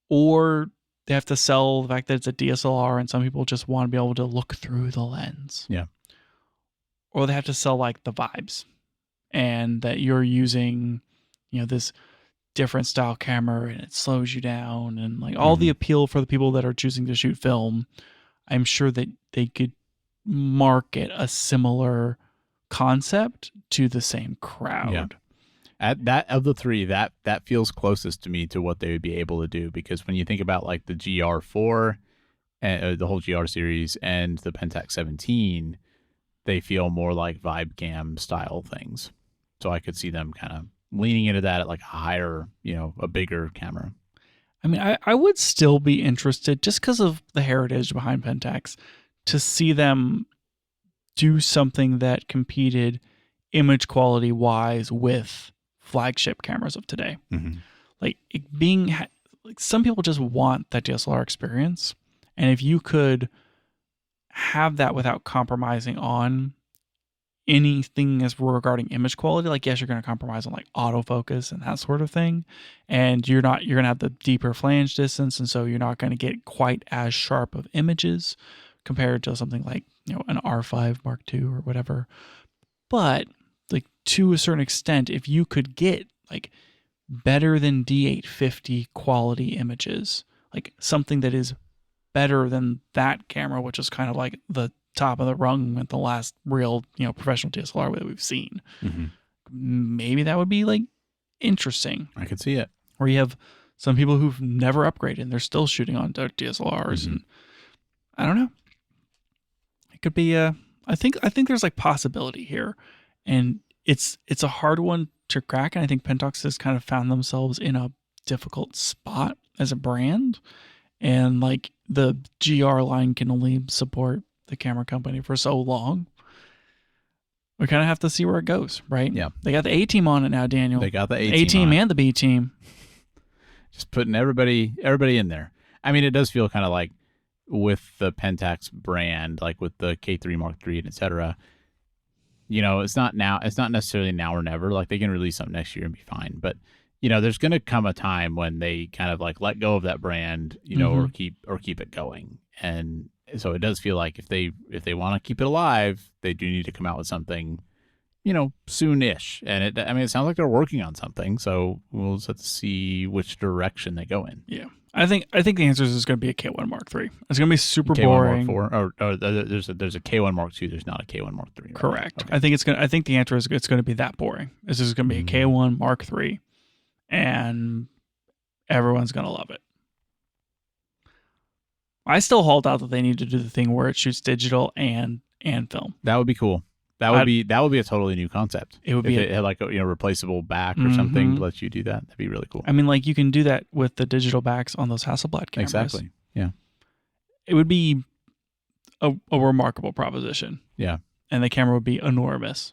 or they have to sell the fact that it's a DSLR and some people just want to be able to look through the lens. Yeah. Or they have to sell like the vibes and that you're using, this different style camera and it slows you down and like all the appeal for the people that are choosing to shoot film. I'm sure that they could market a similar concept to the same crowd. Yeah. At that of the three, that feels closest to me to what they would be able to do, because when you think about like the GR4 and the whole GR series and the Pentax 17, they feel more like vibe cam style things. So I could see them kind of leaning into that at like a higher, a bigger camera. I mean, I would still be interested, just because of the heritage behind Pentax, to see them do something that competed image quality wise with flagship cameras of today. Like some people just want that DSLR experience, and if you could have that without compromising on anything as regarding image quality, like, yes, you're going to compromise on like autofocus and that sort of thing, and you're going to have the deeper flange distance, and so you're not going to get quite as sharp of images compared to something like an R5 Mark II or whatever. But like, to a certain extent, if you could get like better than D850 quality images, like something that is better than that camera, which is kind of like the top of the rung with the last real, professional DSLR that we've seen, maybe that would be like interesting. I could see it. Or you have some people who've never upgraded and they're still shooting on DSLRs, and I don't know. It could be I think there's like possibility here. And it's a hard one to crack, and I think Pentax has kind of found themselves in a difficult spot as a brand. And like, the GR line can only support the camera company for so long. We kind of have to see where it goes, right? Yeah. They got the A team on it now, Daniel. They got the A team and the B team. Just putting everybody in there. I mean, it does feel kind of like with the Pentax brand, like with the K3 Mark III and et cetera, it's not necessarily now or never. Like, they can release something next year and be fine. But, there's going to come a time when they kind of like let go of that brand, or keep it going. And so it does feel like if they want to keep it alive, they do need to come out with something, soon-ish. And it sounds like they're working on something. So we'll just have to see which direction they go in. Yeah. I think the answer is going to be a K1 Mark III. It's going to be super K1 boring. Mark IV, or there's a K1 Mark II. There's not a K1 Mark III. Right? Correct. Okay. I think the answer is it's going to be that boring. This is going to be a K1 Mark III, and everyone's going to love it. I still hold out that they need to do the thing where it shoots digital and film. That would be cool. That would be a totally new concept. It would be it had like a replaceable back or something to let you do that. That'd be really cool. I mean, like you can do that with the digital backs on those Hasselblad cameras. Exactly. Yeah. It would be a remarkable proposition. Yeah. And the camera would be enormous.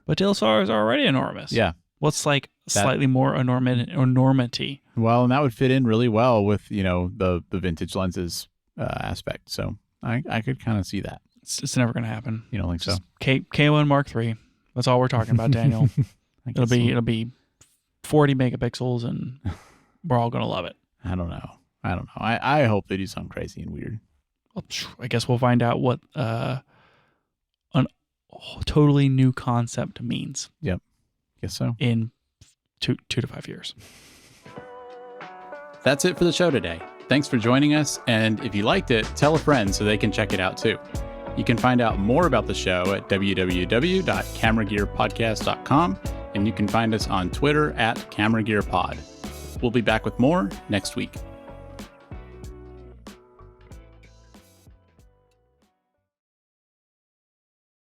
But DSLR is already enormous. Yeah. What's like slightly more enormity? Well, and that would fit in really well with the vintage lenses aspect. So I could kind of see that. It's never going to happen. You don't think so? K1 Mark III. That's all we're talking about, Daniel. It'll be 40 megapixels, and we're all going to love it. I don't know. I hope they do something crazy and weird. Well, I guess we'll find out what a totally new concept means. Yep. Guess so. In 2 to 5 years. That's it for the show today. Thanks for joining us. And if you liked it, tell a friend so they can check it out too. You can find out more about the show at www.cameragearpodcast.com, and you can find us on Twitter @CameraGearPod. We'll be back with more next week.